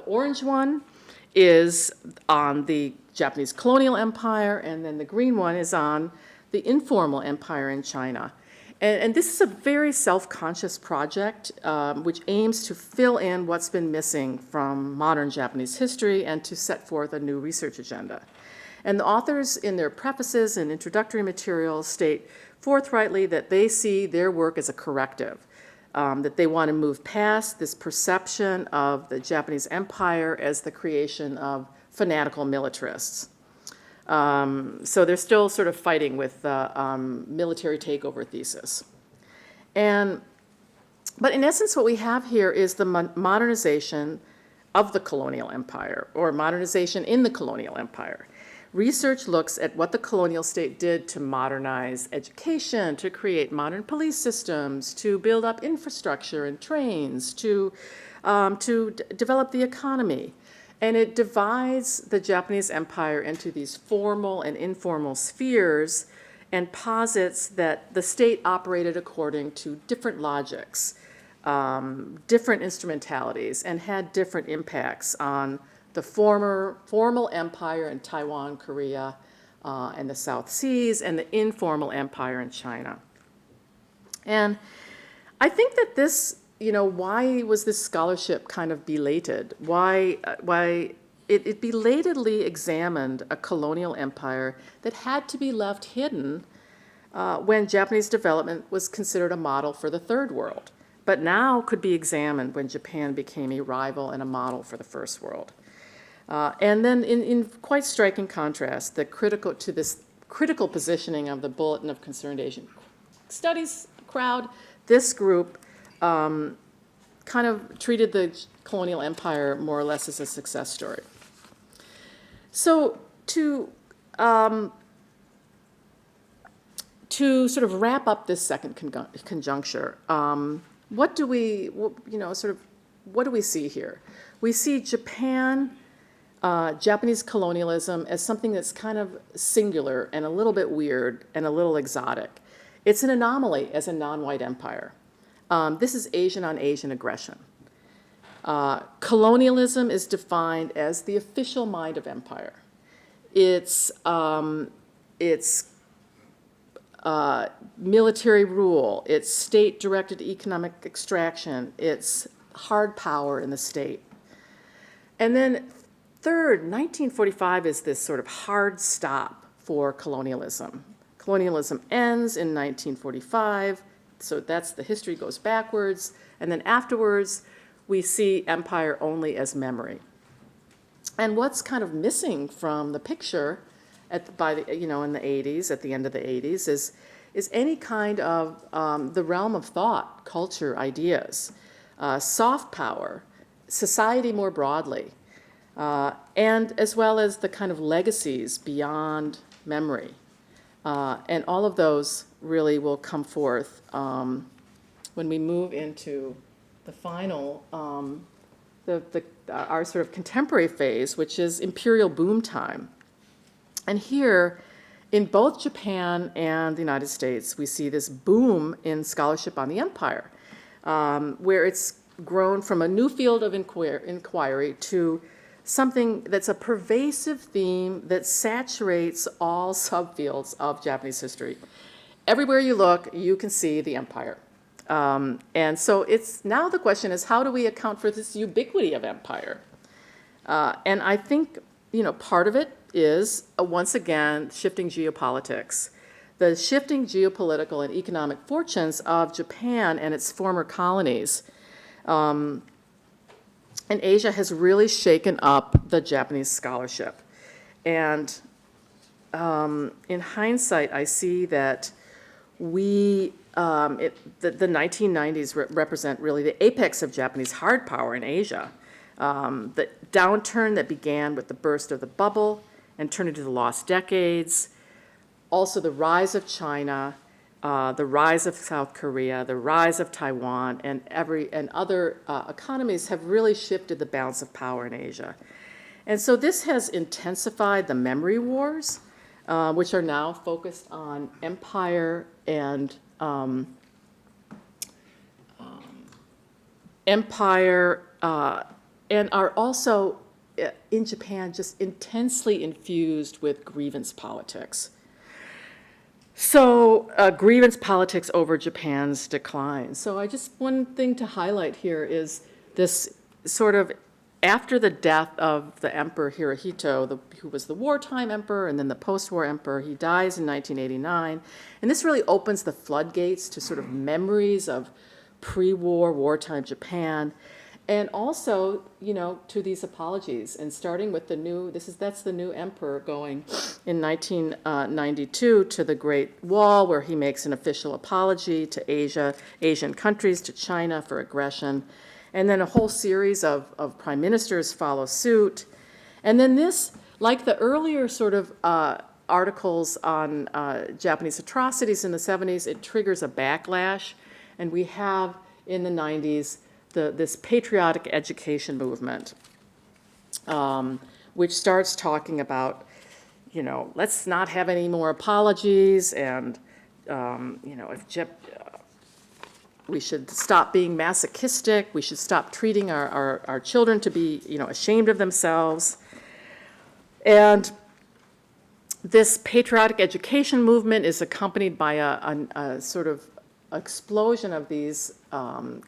orange one is on the Japanese colonial empire, and then the green one is on the informal empire in China. And this is a very self-conscious project which aims to fill in what's been missing from modern Japanese history and to set forth a new research agenda. And the authors in their prefaces and introductory materials state forthrightly that they see their work as a corrective, that they want to move past this perception of the Japanese empire as the creation of fanatical militarists. So they're still sort of fighting with the military takeover thesis. But in essence, what we have here is the modernization of the colonial empire, or modernization in the colonial empire. Research looks at what the colonial state did to modernize education, to create modern police systems, to build up infrastructure and trains, to develop the economy. And it divides the Japanese empire into these formal and informal spheres and posits that the state operated according to different logics, different instrumentalities, and had different impacts on the formal empire in Taiwan, Korea, and the South Seas, and the informal empire in China. And I think that this, why was this scholarship kind of belated? Why it belatedly examined a colonial empire that had to be left hidden when Japanese development was considered a model for the third world, but now could be examined when Japan became a rival and a model for the first world. And then in quite striking contrast, this critical positioning of the Bulletin of Concerned Asian Studies crowd, this group kind of treated the colonial empire more or less as a success story. So to sort of wrap up this second conjuncture, what do we see here? We see Japanese colonialism as something that's kind of singular and a little bit weird and a little exotic. It's an anomaly as a non-white empire. This is Asian on Asian aggression. Colonialism is defined as the official mind of empire. It's military rule, it's state-directed economic extraction, it's hard power in the state. And then third, 1945 is this sort of hard stop for colonialism. Colonialism ends in 1945, so that's the history goes backwards, and then afterwards we see empire only as memory. And what's kind of missing from the picture in the 80s, at the end of the 80s, is any kind of the realm of thought, culture, ideas, soft power, society more broadly, and as well as the kind of legacies beyond memory. And all of those really will come forth when we move into the final, our sort of contemporary phase, which is imperial boom time. And here, in both Japan and the United States, we see this boom in scholarship on the empire, where it's grown from a new field of inquiry to something that's a pervasive theme that saturates all subfields of Japanese history. Everywhere you look, you can see the empire. And so it's now the question is, how do we account for this ubiquity of empire? And I think, part of it is, once again, shifting geopolitics. The shifting geopolitical and economic fortunes of Japan and its former colonies. And Asia has really shaken up the Japanese scholarship. And in hindsight, I see that the 1990s represent really the apex of Japanese hard power in Asia. The downturn that began with the burst of the bubble and turned into the lost decades. Also the rise of China, the rise of South Korea, the rise of Taiwan, and other economies have really shifted the balance of power in Asia. And so this has intensified the memory wars, which are now focused on empire and and are also in Japan just intensely infused with grievance politics. So grievance politics over Japan's decline. So one thing to highlight here is this sort of, after the death of the Emperor Hirohito, who was the wartime emperor and then the post-war emperor, he dies in 1989. And this really opens the floodgates to sort of memories of pre-war, wartime Japan. And also, to these apologies, and starting with that's the new emperor going in 1992 to the Great Wall, where he makes an official apology to Asian countries, to China for aggression. And then a whole series of prime ministers follow suit. And then this, like the earlier sort of articles on Japanese atrocities in the 70s, it triggers a backlash. And we have, in the 90s, this patriotic education movement, which starts talking about, let's not have any more apologies, and we should stop being masochistic. We should stop treating our children to be, ashamed of themselves. And this patriotic education movement is accompanied by a sort of explosion of these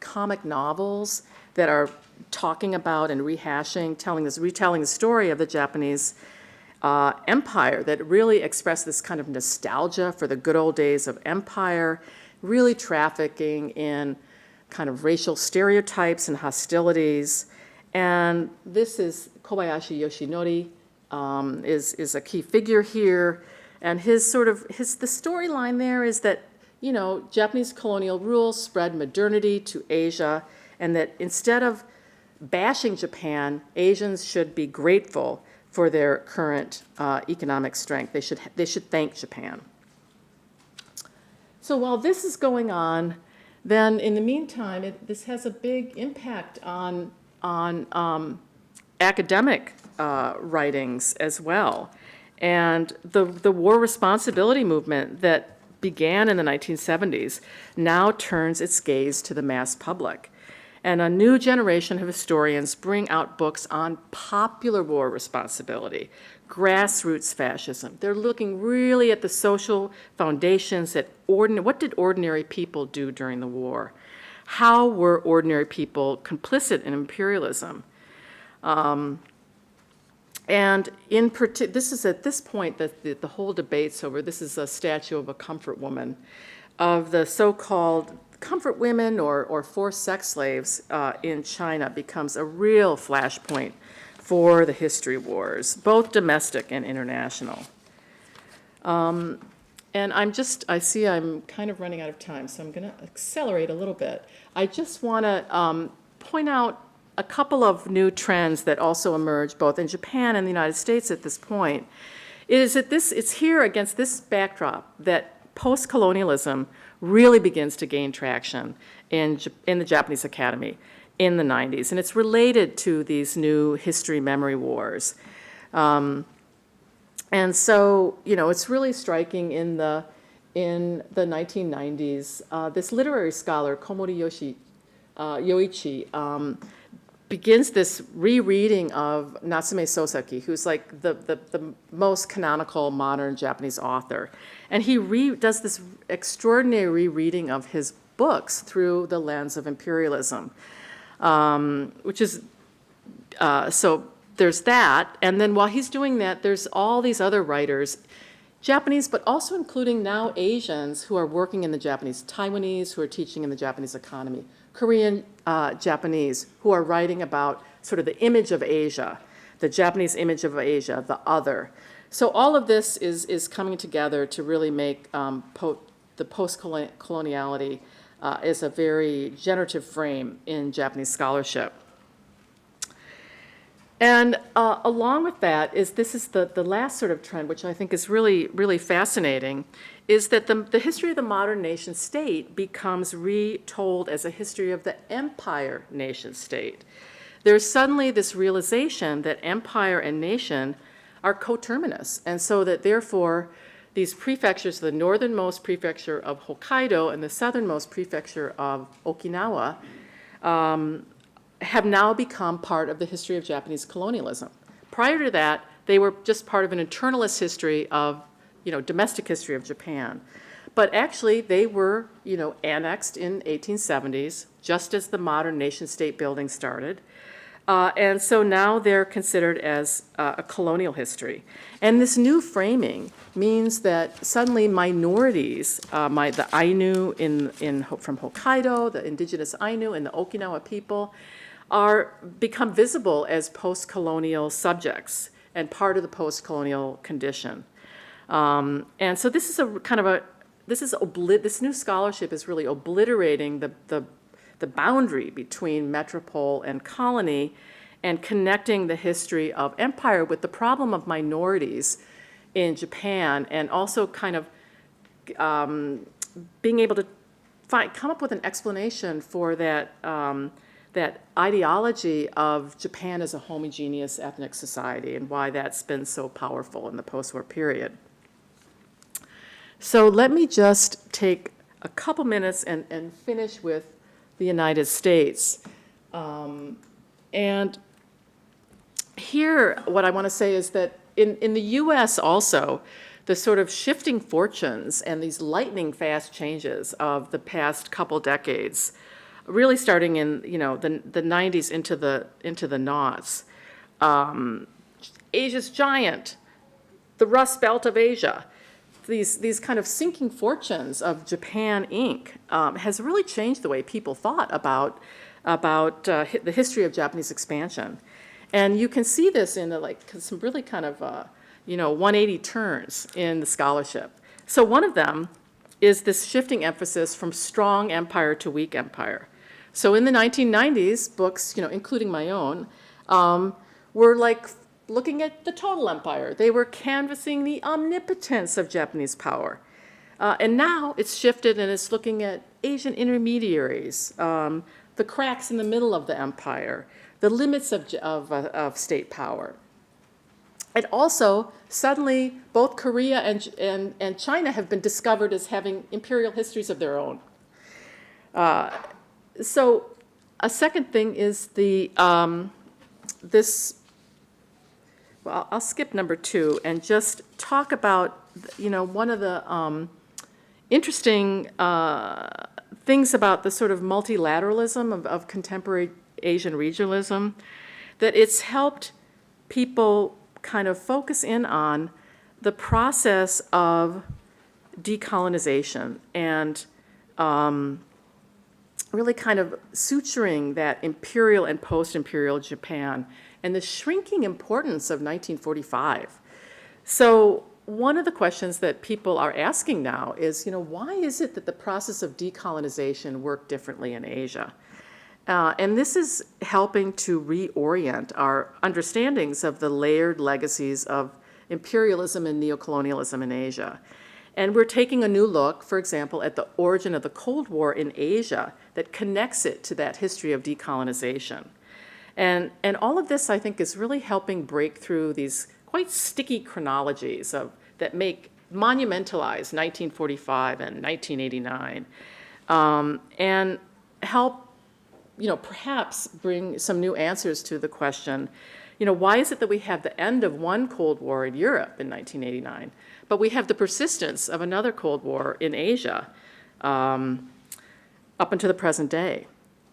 comic novels that are talking about and retelling the story of the Japanese empire, that really express this kind of nostalgia for the good old days of empire, really trafficking in kind of racial stereotypes and hostilities. And this is Kobayashi Yoshinori is a key figure here. And the storyline there is that Japanese colonial rule spread modernity to Asia, and that instead of bashing Japan, Asians should be grateful for their current economic strength. They should thank Japan. So while this is going on, then in the meantime, this has a big impact on academic writings as well. And the war responsibility movement that began in the 1970s now turns its gaze to the mass public. And a new generation of historians bring out books on popular war responsibility, grassroots fascism. They're looking really at the social foundations that what did ordinary people do during the war? How were ordinary people complicit in imperialism? And in this is at this point that the whole debate's over. This is a statue of a comfort woman, of the so-called comfort women or forced sex slaves in China becomes a real flashpoint for the history wars, both domestic and international. And I see I'm kind of running out of time, so I'm going to accelerate a little bit. I just want to point out a couple of new trends that also emerge both in Japan and the United States at this point. It's here against this backdrop that post-colonialism really begins to gain traction in the Japanese Academy in the 90s. And it's related to these new history memory wars. And so, it's really striking in the 1990s. This literary scholar, Komori Yoichi, begins this rereading of Natsume Soseki, who's like the most canonical modern Japanese author. And he does this extraordinary rereading of his books through the lens of imperialism, which is, so there's that. And then while he's doing that, there's all these other writers, Japanese, but also including now Asians who are working in the Japanese, Taiwanese who are teaching in the Japanese economy, Korean Japanese who are writing about sort of the image of Asia, the Japanese image of Asia, the other. So all of this is coming together to really make the post-coloniality is a very generative frame in Japanese scholarship. And along with that this is the last sort of trend, which I think is really, really fascinating, is that the history of the modern nation state becomes retold as a history of the empire nation state. There's suddenly this realization that empire and nation are coterminous, and so that therefore these prefectures, the northernmost prefecture of Hokkaido and the southernmost prefecture of Okinawa, have now become part of the history of Japanese colonialism. Prior to that, they were just part of an internalist history of, domestic history of Japan. But actually, they were, annexed in 1870s, just as the modern nation-state building started. And so now they're considered as a colonial history. And this new framing means that suddenly minorities, the Ainu from Hokkaido, the indigenous Ainu and the Okinawa people, become visible as post-colonial subjects and part of the post-colonial condition. And so this is this new scholarship is really obliterating the boundary between metropole and colony and connecting the history of empire with the problem of minorities in Japan, and also kind of being able to come up with an explanation for that that ideology of Japan as a homogeneous ethnic society and why that's been so powerful in the post-war period. So let me just take a couple minutes and finish with the United States. And here, what I want to say is that in the US also, the sort of shifting fortunes and these lightning fast changes of the past couple decades, really starting in the 90s into the noughts. Asia's giant, the Rust Belt of Asia, these kind of sinking fortunes of Japan Inc. Has really changed the way people thought about the history of Japanese expansion. And you can see this in some really kind of 180 turns in the scholarship. So one of them is this shifting emphasis from strong empire to weak empire. So in the 1990s, books, including my own, were like looking at the total empire. They were canvassing the omnipotence of Japanese power. And now it's shifted and it's looking at Asian intermediaries, the cracks in the middle of the empire, the limits of state power. And also, suddenly, both Korea and China have been discovered as having imperial histories of their own. So a second thing is the, well, I'll skip number 2 and just talk about, one of the interesting things about the sort of multilateralism of contemporary Asian regionalism, that it's helped people kind of focus in on the process of decolonization and really kind of suturing that imperial and post-imperial Japan and the shrinking importance of 1945. So one of the questions that people are asking now is, why is it that the process of decolonization worked differently in Asia? And this is helping to reorient our understandings of the layered legacies of imperialism and neocolonialism in Asia. And we're taking a new look, for example, at the origin of the Cold War in Asia that connects it to that history of decolonization. And all of this, I think, is really helping break through these quite sticky chronologies that monumentalize 1945 and 1989, and help, perhaps bring some new answers to the question, why is it that we have the end of one Cold War in Europe in 1989, but we have the persistence of another Cold War in Asia up until the present day?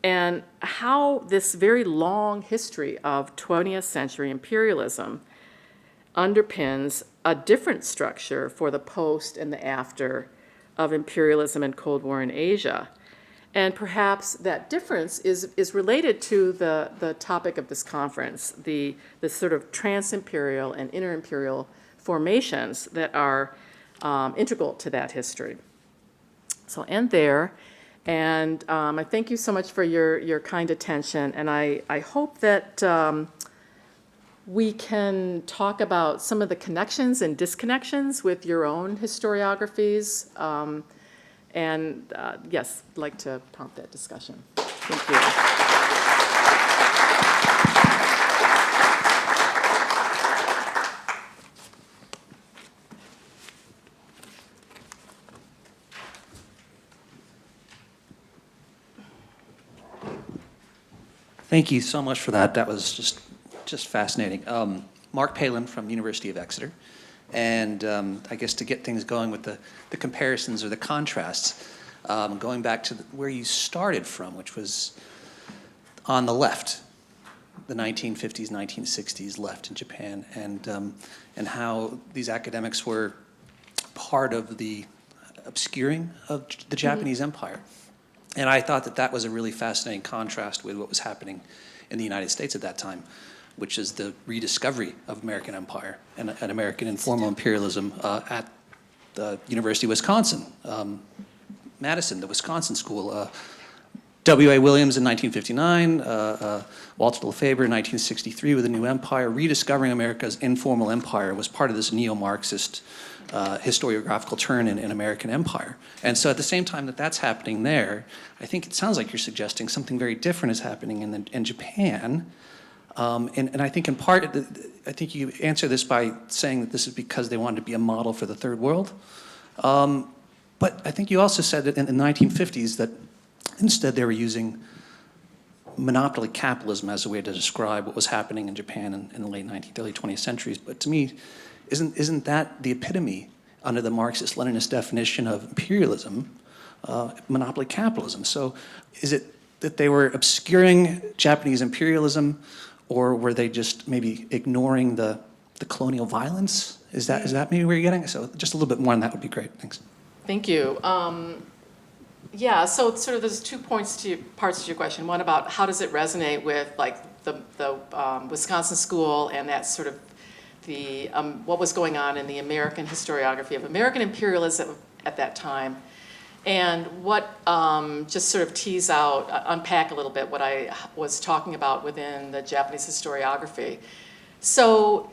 And how this very long history of 20th century imperialism underpins a different structure for the post and the after of imperialism and Cold War in Asia. And perhaps that difference is related to the topic of this conference, the sort of transimperial and interimperial formations that are integral to that history. So I'll end there. And I thank you so much for your kind attention. And I hope that we can talk about some of the connections and disconnections with your own historiographies. Yes, I'd like to prompt that discussion. Thank you. Thank you so much for that. That was just fascinating. Mark Palin from the University of Exeter. And I guess to get things going with the comparisons or the contrasts, going back to where you started from, which was on the left, the 1950s, 1960s left in Japan, and how these academics were part of the obscuring of the Japanese Empire. And I thought that was a really fascinating contrast with what was happening in the United States at that time, which is the rediscovery of American empire and American informal imperialism at the University of Wisconsin, Madison, the Wisconsin School. W.A. Williams in 1959, Walter Lefebvre in 1963 with a new empire, rediscovering America's informal empire was part of this neo-Marxist historiographical turn in American empire. And so at the same time that's happening there, I think it sounds like you're suggesting something very different is happening in Japan. And I think in part, I think you answer this by saying that this is because they wanted to be a model for the third world. But I think you also said that in the 1950s that instead they were using monopoly capitalism as a way to describe what was happening in Japan in the late 19th, early 20th centuries. But to me, isn't that the epitome under the Marxist-Leninist definition of imperialism, monopoly capitalism? So is it that they were obscuring Japanese imperialism, or were they just maybe ignoring the colonial violence? Is that maybe where you're getting? So just a little bit more on that would be great. Thanks. Thank you. Yeah, so sort of there's 2 parts to your question. One about how does it resonate with like the Wisconsin school and that sort of the what was going on in the American historiography of American imperialism at that time, and what just sort of tease out, unpack a little bit what I was talking about within the Japanese historiography. So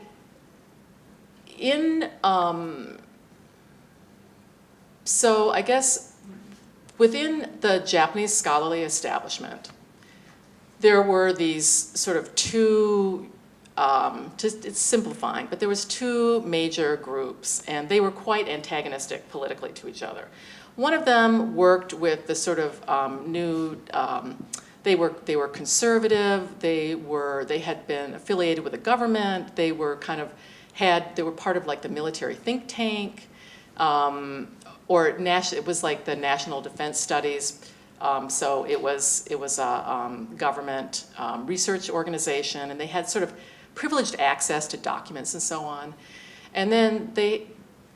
so I guess within the Japanese scholarly establishment, there were these sort of two, it's simplifying, but there was two major groups, and they were quite antagonistic politically to each other. One of them worked with the sort of new they were conservative. They had been affiliated with the government. They were they were part of like the military think tank, it was like the National Defense Studies. So it was a government research organization, and they had sort of privileged access to documents and so on. And then they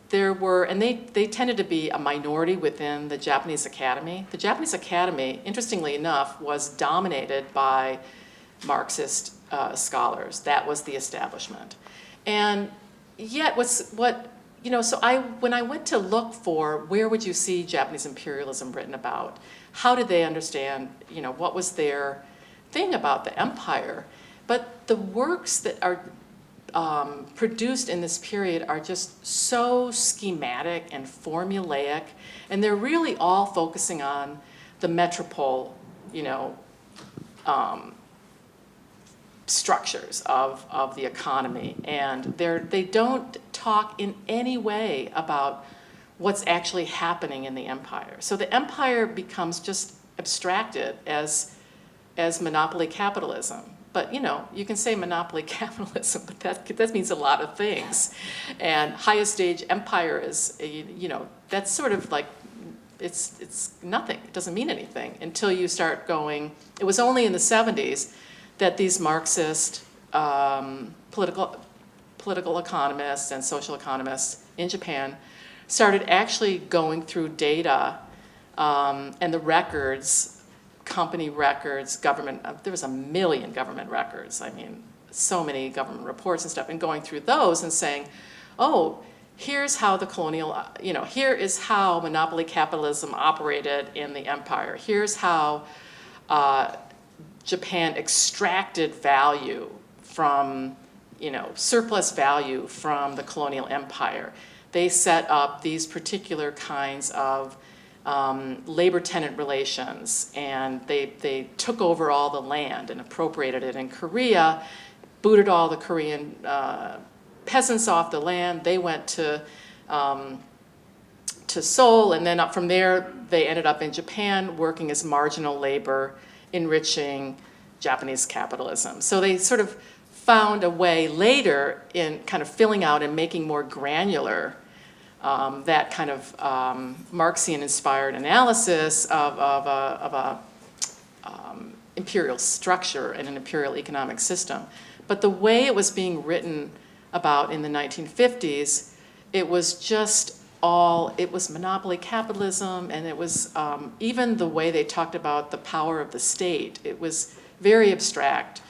tended to be a minority within the Japanese Academy. The Japanese Academy, interestingly enough, was dominated by Marxist scholars. That was the establishment. And yet, when I went to look for where would you see Japanese imperialism written about, how did they understand, what was their thing about the empire? But the works that are produced in this period are just so schematic and formulaic, and they're really all focusing on the metropole, structures of the economy, and they don't talk in any way about what's actually happening in the empire. So the empire becomes just abstracted as monopoly capitalism. But you can say monopoly capitalism, but that means a lot of things. And highest stage empire is, that's sort of like, it's nothing. It doesn't mean anything until you start going. It was only in the 70s that these Marxist political economists and social economists in Japan started actually going through data and the records, company records, government, there was 1 million government records. I mean, so many government reports and stuff, and going through those and saying, oh, here's how the colonial, here is how monopoly capitalism operated in the empire. Here's how Japan extracted value from, surplus value from the colonial empire. They set up these particular kinds of labor-tenant relations, and they took over all the land and appropriated it in Korea, booted all the Korean peasants off the land. They went to Seoul, and then up from there, they ended up in Japan working as marginal labor, enriching Japanese capitalism. So they sort of found a way later in kind of filling out and making more granular that kind of Marxian-inspired analysis of a imperial structure and an imperial economic system. But the way it was being written about in the 1950s, it was monopoly capitalism, and it was even the way they talked about the power of the state. It was very abstract.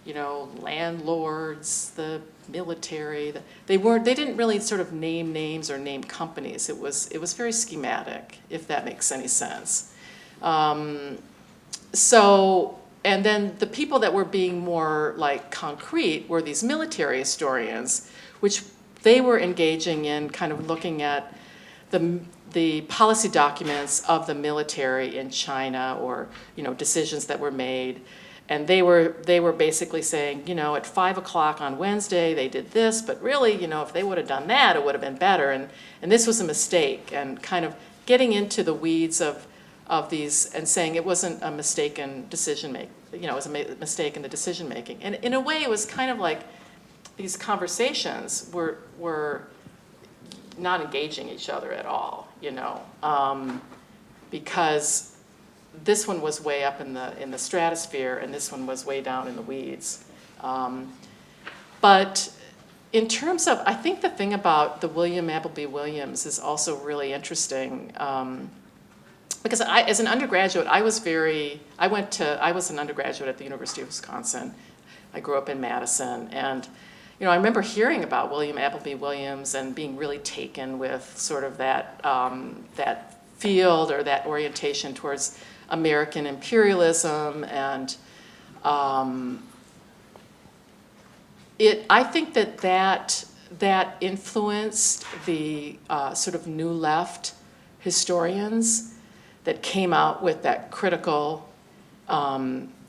Landlords, the military. They didn't really sort of name names or name companies. It was very schematic, if that makes any sense. And then the people that were being more like concrete were these military historians, which they were engaging in kind of looking at the policy documents of the military in China, or decisions that were made. And they were basically saying, at 5 o'clock on Wednesday, they did this, but really, if they would have done that, it would have been better. And this was a mistake, and kind of getting into the weeds of these and saying it wasn't a mistaken decision making, it was a mistake in the decision making. And in a way, it was kind of like these conversations were not engaging each other at all, because this one was way up in the stratosphere, and this one was way down in the weeds. But in terms of, I think the thing about the William Appleby Williams is also really interesting, because as an undergraduate, I was an undergraduate at the University of Wisconsin. I grew up in Madison, and I remember hearing about William Appleby Williams and being really taken with sort of that field or that orientation towards American imperialism, and I think that influenced the sort of new left historians that came out with that critical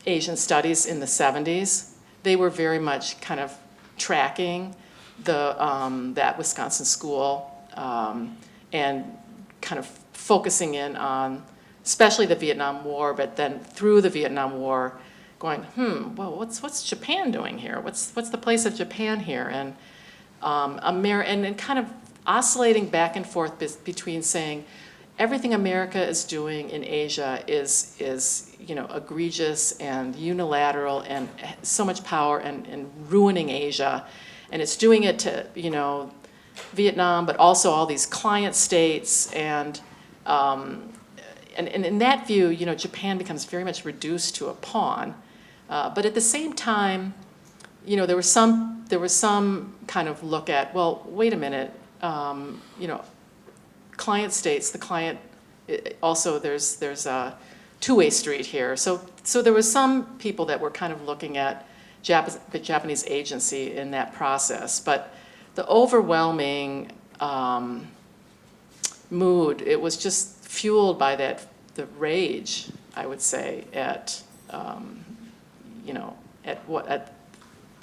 Asian studies in the 70s. They were very much kind of tracking that Wisconsin school and kind of focusing in on especially the Vietnam War, but then through the Vietnam War, going, well, what's Japan doing here? What's the place of Japan here? And and kind of oscillating back and forth between saying everything America is doing in Asia is egregious and unilateral and so much power and ruining Asia, and it's doing it to Vietnam, but also all these client states, and in that view, Japan becomes very much reduced to a pawn. But at the same time, there was some kind of look at, well, wait a minute, client states, the client also there's a two-way street here. So there was some people that were kind of looking at the Japanese agency in that process, but the overwhelming mood, it was just fueled by the rage, I would say, at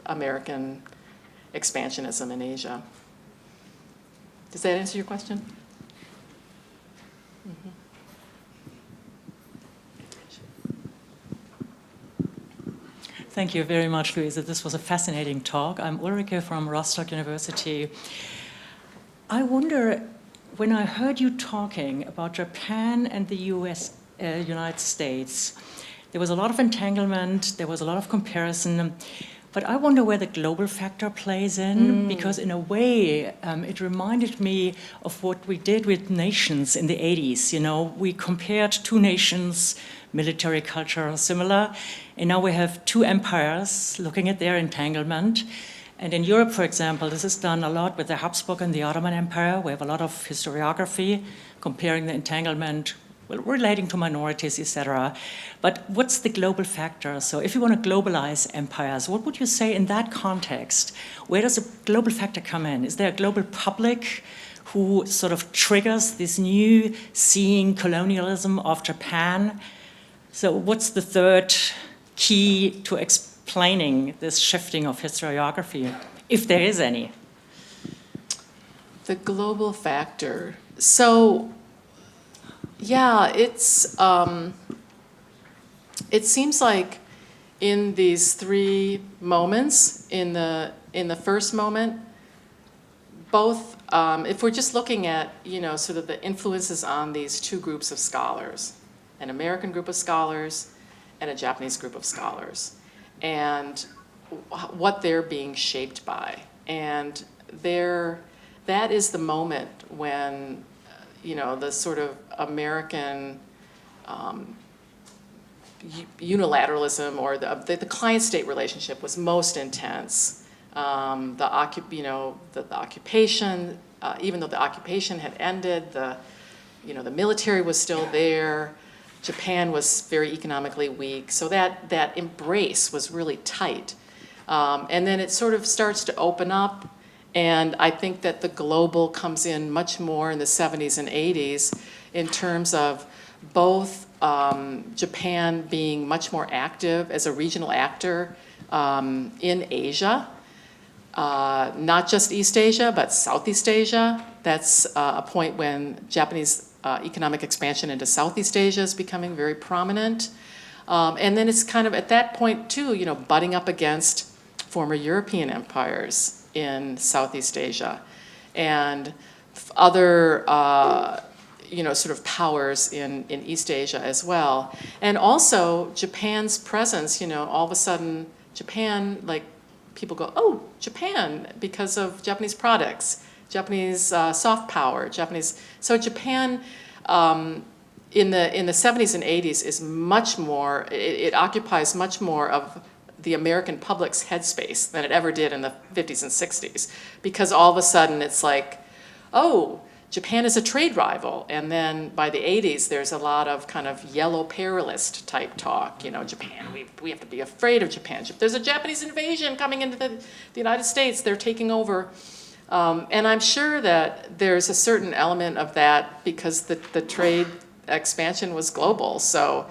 American expansionism in Asia. Does that answer your question? Mm-hmm. Thank you very much, Louise. This was a fascinating talk. I'm Ulrike from Rostock University. I wonder, when I heard you talking about Japan and the United States, there was a lot of entanglement, there was a lot of comparison, but I wonder where the global factor plays in, because in a way, it reminded me of what we did with nations in the 80s. We compared two nations, military, culture, similar, and now we have two empires looking at their entanglement. And in Europe, for example, this is done a lot with the Habsburg and the Ottoman Empire. We have a lot of historiography comparing the entanglement, relating to minorities, etc. But what's the global factor? So if you want to globalize empires, what would you say in that context? Where does the global factor come in? Is there a global public who sort of triggers this new seeing colonialism of Japan? So what's the third key to explaining this shifting of historiography, if there is any? The global factor. So, yeah, it seems like in these three moments, in the first moment, both, if we're just looking at, sort of the influences on these two groups of scholars, an American group of scholars and a Japanese group of scholars, and what they're being shaped by. And that is the moment when, the sort of American unilateralism or the client-state relationship was most intense. The occupation, even though the occupation had ended, the military was still there. Japan was very economically weak, so that embrace was really tight. And then it sort of starts to open up, and I think that the global comes in much more in the 70s and 80s in terms of both Japan being much more active as a regional actor in Asia, not just East Asia, but Southeast Asia. That's a point when Japanese economic expansion into Southeast Asia is becoming very prominent. And then it's kind of at that point too, butting up against former European empires in Southeast Asia and other, sort of powers in East Asia as well. And also Japan's presence, all of a sudden Japan, like people go, oh, Japan, because of Japanese products. Japanese soft power, so Japan in the 70s and 80s is much more, it occupies much more of the American public's headspace than it ever did in the 50s and 60s, because all of a sudden it's like, oh, Japan is a trade rival. And then by the 80s, there's a lot of kind of yellow perilist type talk. Japan, we have to be afraid of Japan. If there's a Japanese invasion coming into the United States, they're taking over. And I'm sure that there's a certain element of that because the trade expansion was global. So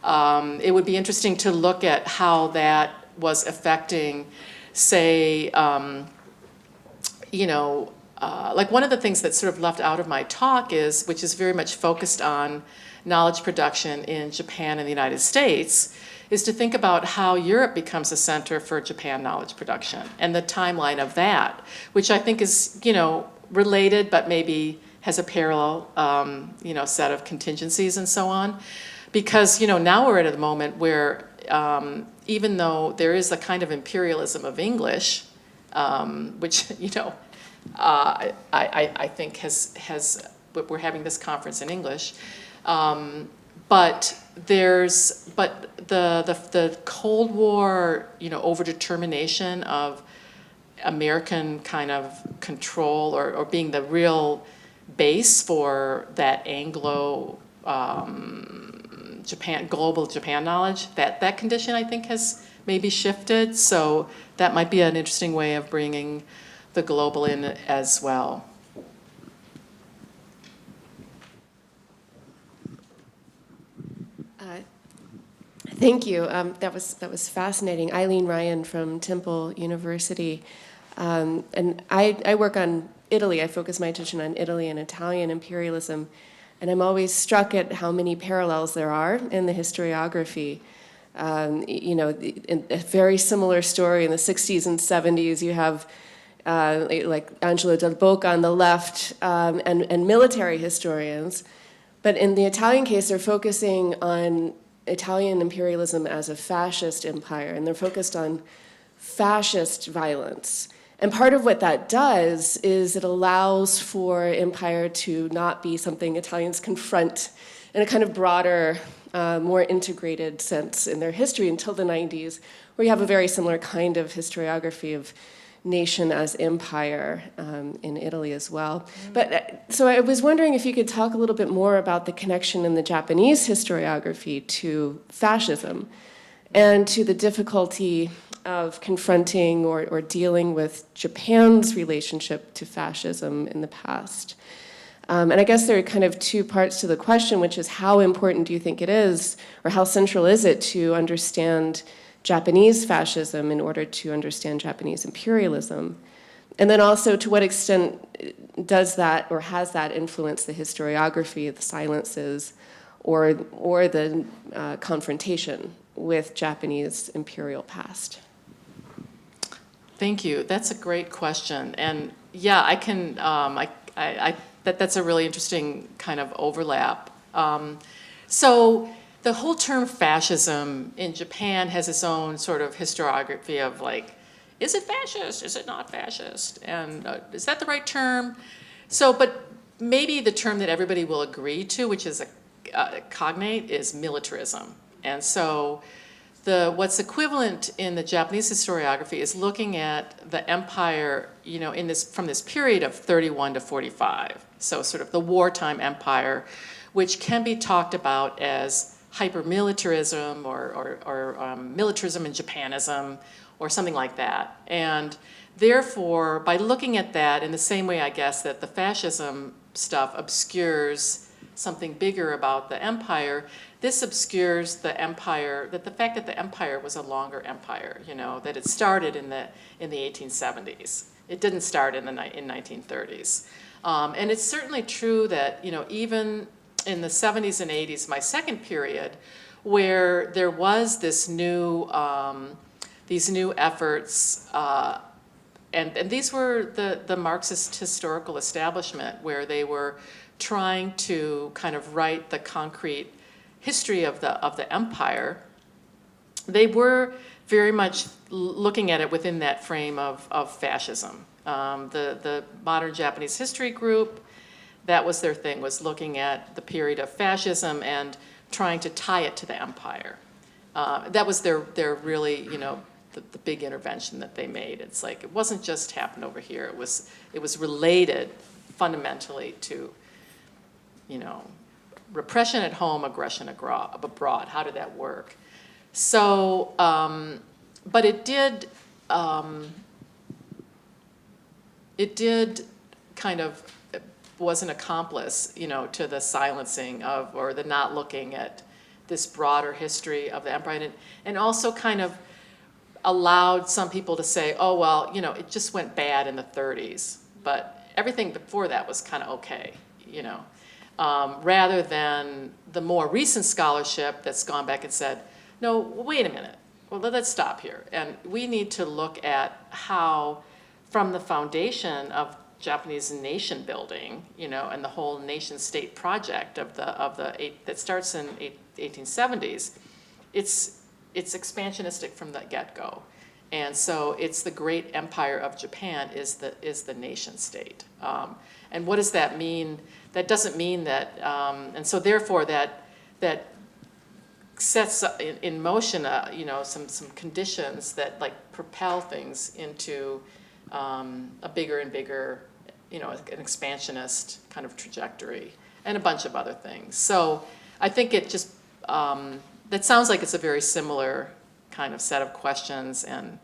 it would be interesting to look at how that was affecting, say, like one of the things that's sort of left out of my talk which is very much focused on knowledge production in Japan and the United States is to think about how Europe becomes a center for Japan knowledge production and the timeline of that, which I think is, related, but maybe has a parallel, set of contingencies and so on. Because, now we're at a moment where even though there is a kind of imperialism of English, which, I think we're having this conference in English, but the Cold War, overdetermination of American kind of control or being the real base for that Anglo global Japan knowledge, that condition I think has maybe shifted. So that might be an interesting way of bringing the global in as well. Thank you. That was fascinating. Eileen Ryan from Temple University. And I work on Italy. I focus my attention on Italy and Italian imperialism. And I'm always struck at how many parallels there are in the historiography. In a very similar story in the 60s and 70s, you have like Angelo Del Boca on the left and military historians. But in the Italian case, they're focusing on Italian imperialism as a fascist empire, and they're focused on fascist violence. And part of what that does is it allows for empire to not be something Italians confront in a kind of broader, more integrated sense in their history until the 90s, where you have a very similar kind of historiography of nation as empire in Italy as well. But so I was wondering if you could talk a little bit more about the connection in the Japanese historiography to fascism and to the difficulty of confronting or dealing with Japan's relationship to fascism in the past. And I guess there are kind of two parts to the question, which is how important do you think it is, or how central is it to understand Japanese fascism in order to understand Japanese imperialism? And then also, to what extent does that or has that influenced the historiography, the silences, or the confrontation with Japanese imperial past? Thank you. That's a great question. And yeah, I can, that's a really interesting kind of overlap. So the whole term fascism in Japan has its own sort of historiography of like, is it fascist? Is it not fascist? And is that the right term? So, but maybe the term that everybody will agree to, which is a cognate, is militarism. And so what's equivalent in the Japanese historiography is looking at the empire, from this period of 31 to 45. So sort of the wartime empire, which can be talked about as hyper-militarism or militarism and Japanism or something like that. And therefore, by looking at that in the same way, I guess, that the fascism stuff obscures something bigger about the empire, this obscures the empire, that the fact that the empire was a longer empire, that it started in the 1870s. It didn't start in 1930s. And it's certainly true that, even in the 70s and 80s, my second period, where there was this new, these new efforts, and these were the Marxist historical establishment, where they were trying to kind of write the concrete history of the empire. They were very much looking at it within that frame of fascism. The modern Japanese history group, that was their thing, was looking at the period of fascism and trying to tie it to the empire. That was their really, the big intervention that they made. It's like, it wasn't just happened over here. It was related fundamentally to, repression at home, aggression abroad. How did that work? So, but it did kind of was an accomplice, to the silencing of, or the not looking at this broader history of the empire, and also kind of allowed some people to say, oh, well, it just went bad in the 30s, but everything before that was kind of okay, rather than the more recent scholarship that's gone back and said, no, wait a minute, well, let's stop here. And we need to look at how, from the foundation of Japanese nation building, you know, and the whole nation state project that starts in 1870s, it's expansionistic from the get-go. And so it's the great empire of Japan is the nation state. And what does that mean? That doesn't mean that, and so therefore that sets in motion, you know, some conditions that like propel things into a bigger and bigger, you know, an expansionist kind of trajectory, and a bunch of other things. So I think it just, that sounds like it's a very similar kind of set of questions and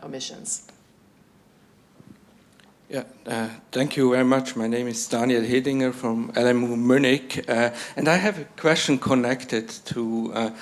omissions. Yeah, thank you very much. My name is Daniel Hedinger from LMU Munich, and I have a question connected to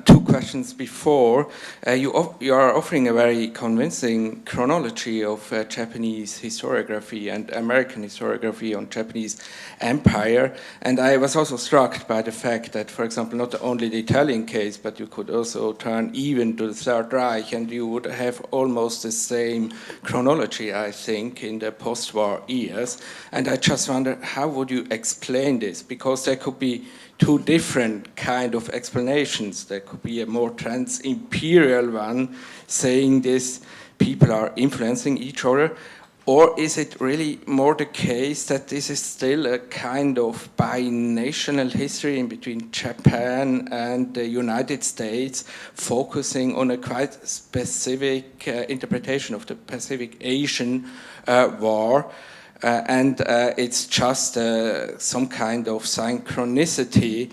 two questions before. You are offering a very convincing chronology of Japanese historiography and American historiography on Japanese empire, and I was also struck by the fact that, for example, not only the Italian case, but you could also turn even to the Third Reich, and you would have almost the same chronology, I think, in the post-war years. And I just wonder, how would you explain this? Because there could be two different kind of explanations. There could be a more trans-imperial one, saying this people are influencing each other, or is it really more the case that this is still a kind of binational history in between Japan and the United States, focusing on a quite specific interpretation of the Pacific Asian War? And it's just some kind of synchronicity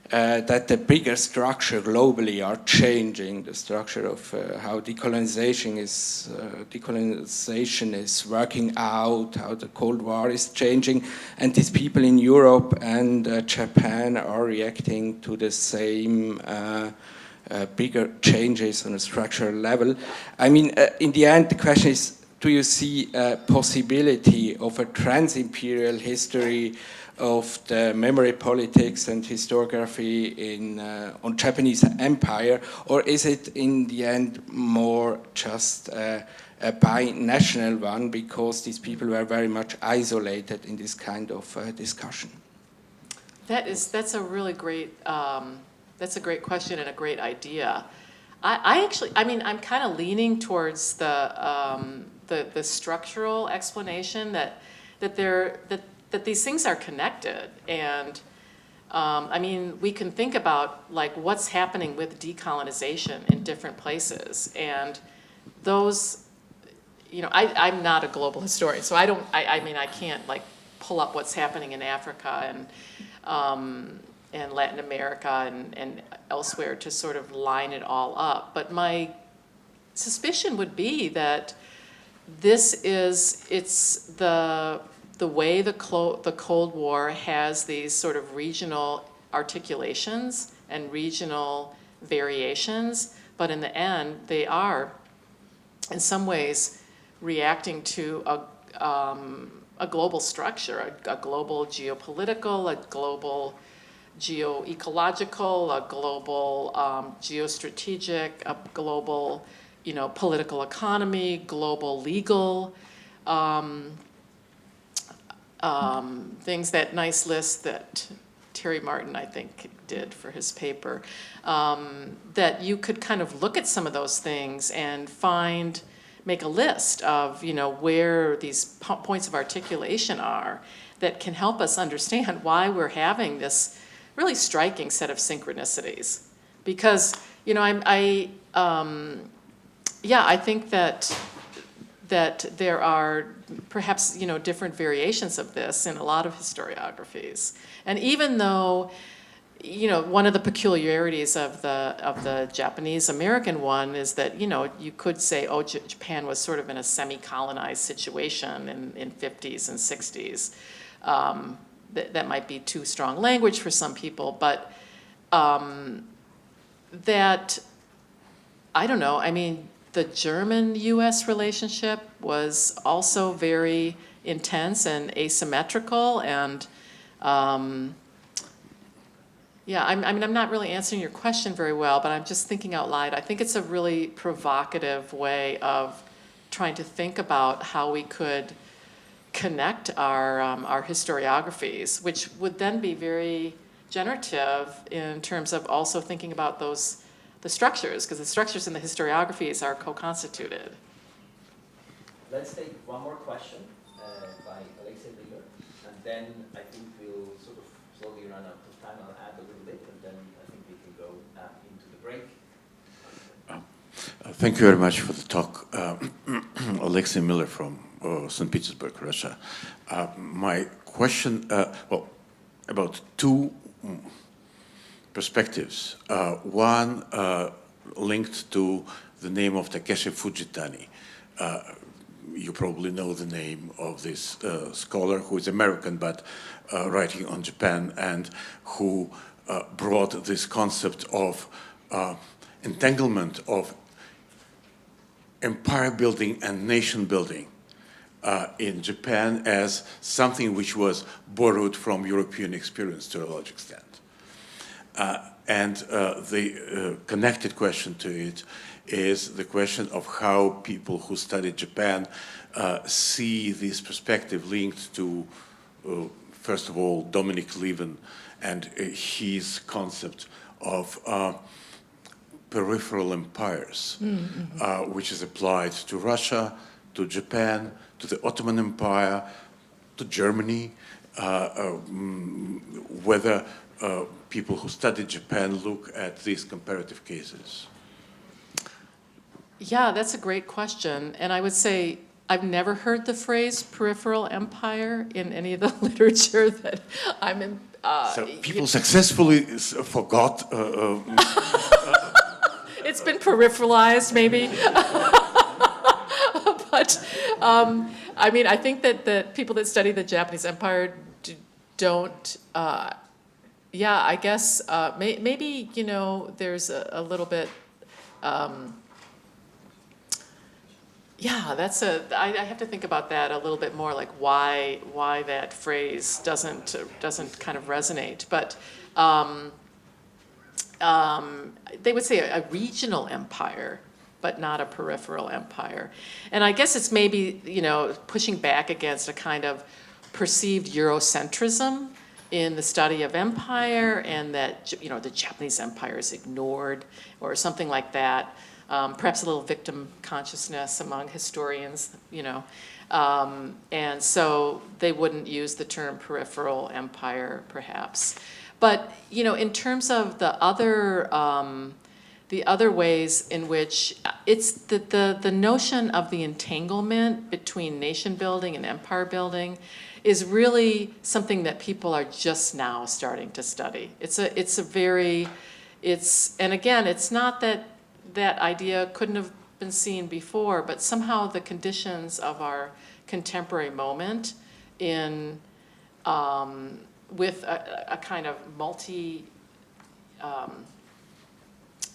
that the bigger structure globally are changing, the structure of how decolonization is working out, how the Cold War is changing, and these people in Europe and Japan are reacting to the same bigger changes on a structural level. I mean, in the end, the question is, do you see a possibility of a trans-imperial history of the memory politics and historiography on Japanese empire, or is it in the end more just a binational one because these people were very much isolated in this kind of discussion? That's a really great that's a great question and a great idea. I actually, I mean, I'm kind of leaning towards the structural explanation that these things are connected. And I mean, we can think about like what's happening with decolonization in different places. And those, you know, I'm not a global historian, so I mean, I can't like pull up what's happening in Africa and Latin America and elsewhere to sort of line it all up. But my suspicion would be that it's the way the Cold War has these sort of regional articulations and regional variations, but in the end, they are, in some ways, reacting to a global structure, a global geopolitical, a global geo-ecological, a global geostrategic, a global, you know, political economy, global legal things, that nice list that Terry Martin, I think, did for his paper, that you could kind of look at some of those things and make a list of, you know, where these points of articulation are that can help us understand why we're having this really striking set of synchronicities. Because, you know, I think that there are perhaps, you know, different variations of this in a lot of historiographies. And even though, you know, one of the peculiarities of the Japanese American one is that, you know, you could say, oh, Japan was sort of in a semi-colonized situation in 50s and 60s. That might be too strong language for some people, but that, I don't know, I mean, the German-US relationship was also very intense and asymmetrical, and Yeah, I mean, I'm not really answering your question very well, but I'm just thinking out loud. I think it's a really provocative way of trying to think about how we could connect our historiographies, which would then be very generative in terms of also thinking about the structures, because the structures in the historiographies are co-constituted. Let's take one more question by Alexei Wieler, and then I think we'll sort of slowly run out of time. I'll add a little bit, and then I think we can go into the break. Thank you very much for the talk. Alexei Miller from St. Petersburg, Russia. My question, well, about two perspectives. One linked to the name of Takeshi Fujitani. You probably know the name of this scholar who is American but writing on Japan, and who brought this concept of entanglement of empire building and nation building in Japan as something which was borrowed from European experience to a large extent. And the connected question to it is the question of how people who study Japan see this perspective linked to, first of all, Dominic Levin and his concept of peripheral empires, which is applied to Russia, to Japan, to the Ottoman Empire, to Germany, whether people who study Japan look at these comparative cases. Yeah, that's a great question. And I would say I've never heard the phrase peripheral empire in any of the literature that I'm in. So people successfully forgot. It's been peripheralized, maybe. But I mean, I think that the people that study the Japanese empire don't. Yeah, I guess maybe, you know, there's a little bit. Yeah, that's I have to think about that a little bit more, like why that phrase doesn't kind of resonate. But they would say a regional empire, but not a peripheral empire. And I guess it's maybe, you know, pushing back against a kind of perceived Eurocentrism in the study of empire, and that, you know, the Japanese empire is ignored or something like that. Perhaps a little victim consciousness among historians, you know. And so they wouldn't use the term peripheral empire, perhaps. But, you know, in terms of the other ways in which it's the notion of the entanglement between nation building and empire building is really something that people are just now starting to study. And again, it's not that that idea couldn't have been seen before, but somehow the conditions of our contemporary moment in with a kind of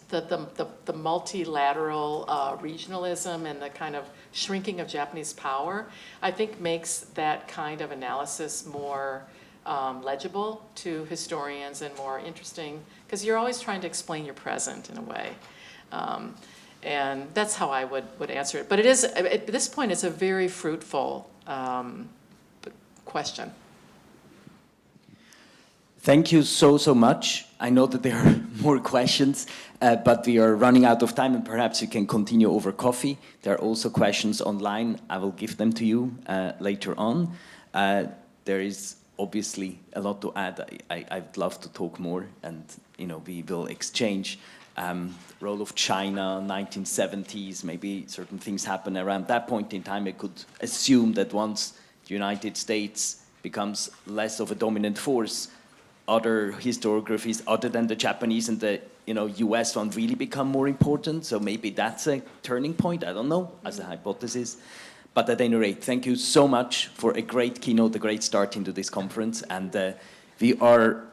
the multilateral regionalism and the kind of shrinking of Japanese power, I think makes that kind of analysis more legible to historians and more interesting, because you're always trying to explain your present in a way. And that's how I would answer it. But it is, at this point, it's a very fruitful question. Thank you so much. I know that there are more questions, but we are running out of time, and perhaps you can continue over coffee. There are also questions online. I will give them to you later on. There is obviously a lot to add. I'd love to talk more, and we will exchange. Role of China, 1970s, maybe certain things happen around that point in time. I could assume that once the United States becomes less of a dominant force, other historiographies other than the Japanese and the US one really become more important. So maybe that's a turning point. I don't know, as a hypothesis. But at any rate, thank you so much for a great keynote, a great start into this conference. And we are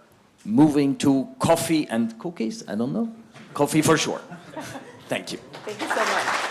moving to coffee and cookies. I don't know. Coffee for sure. Thank you. Thank you so much.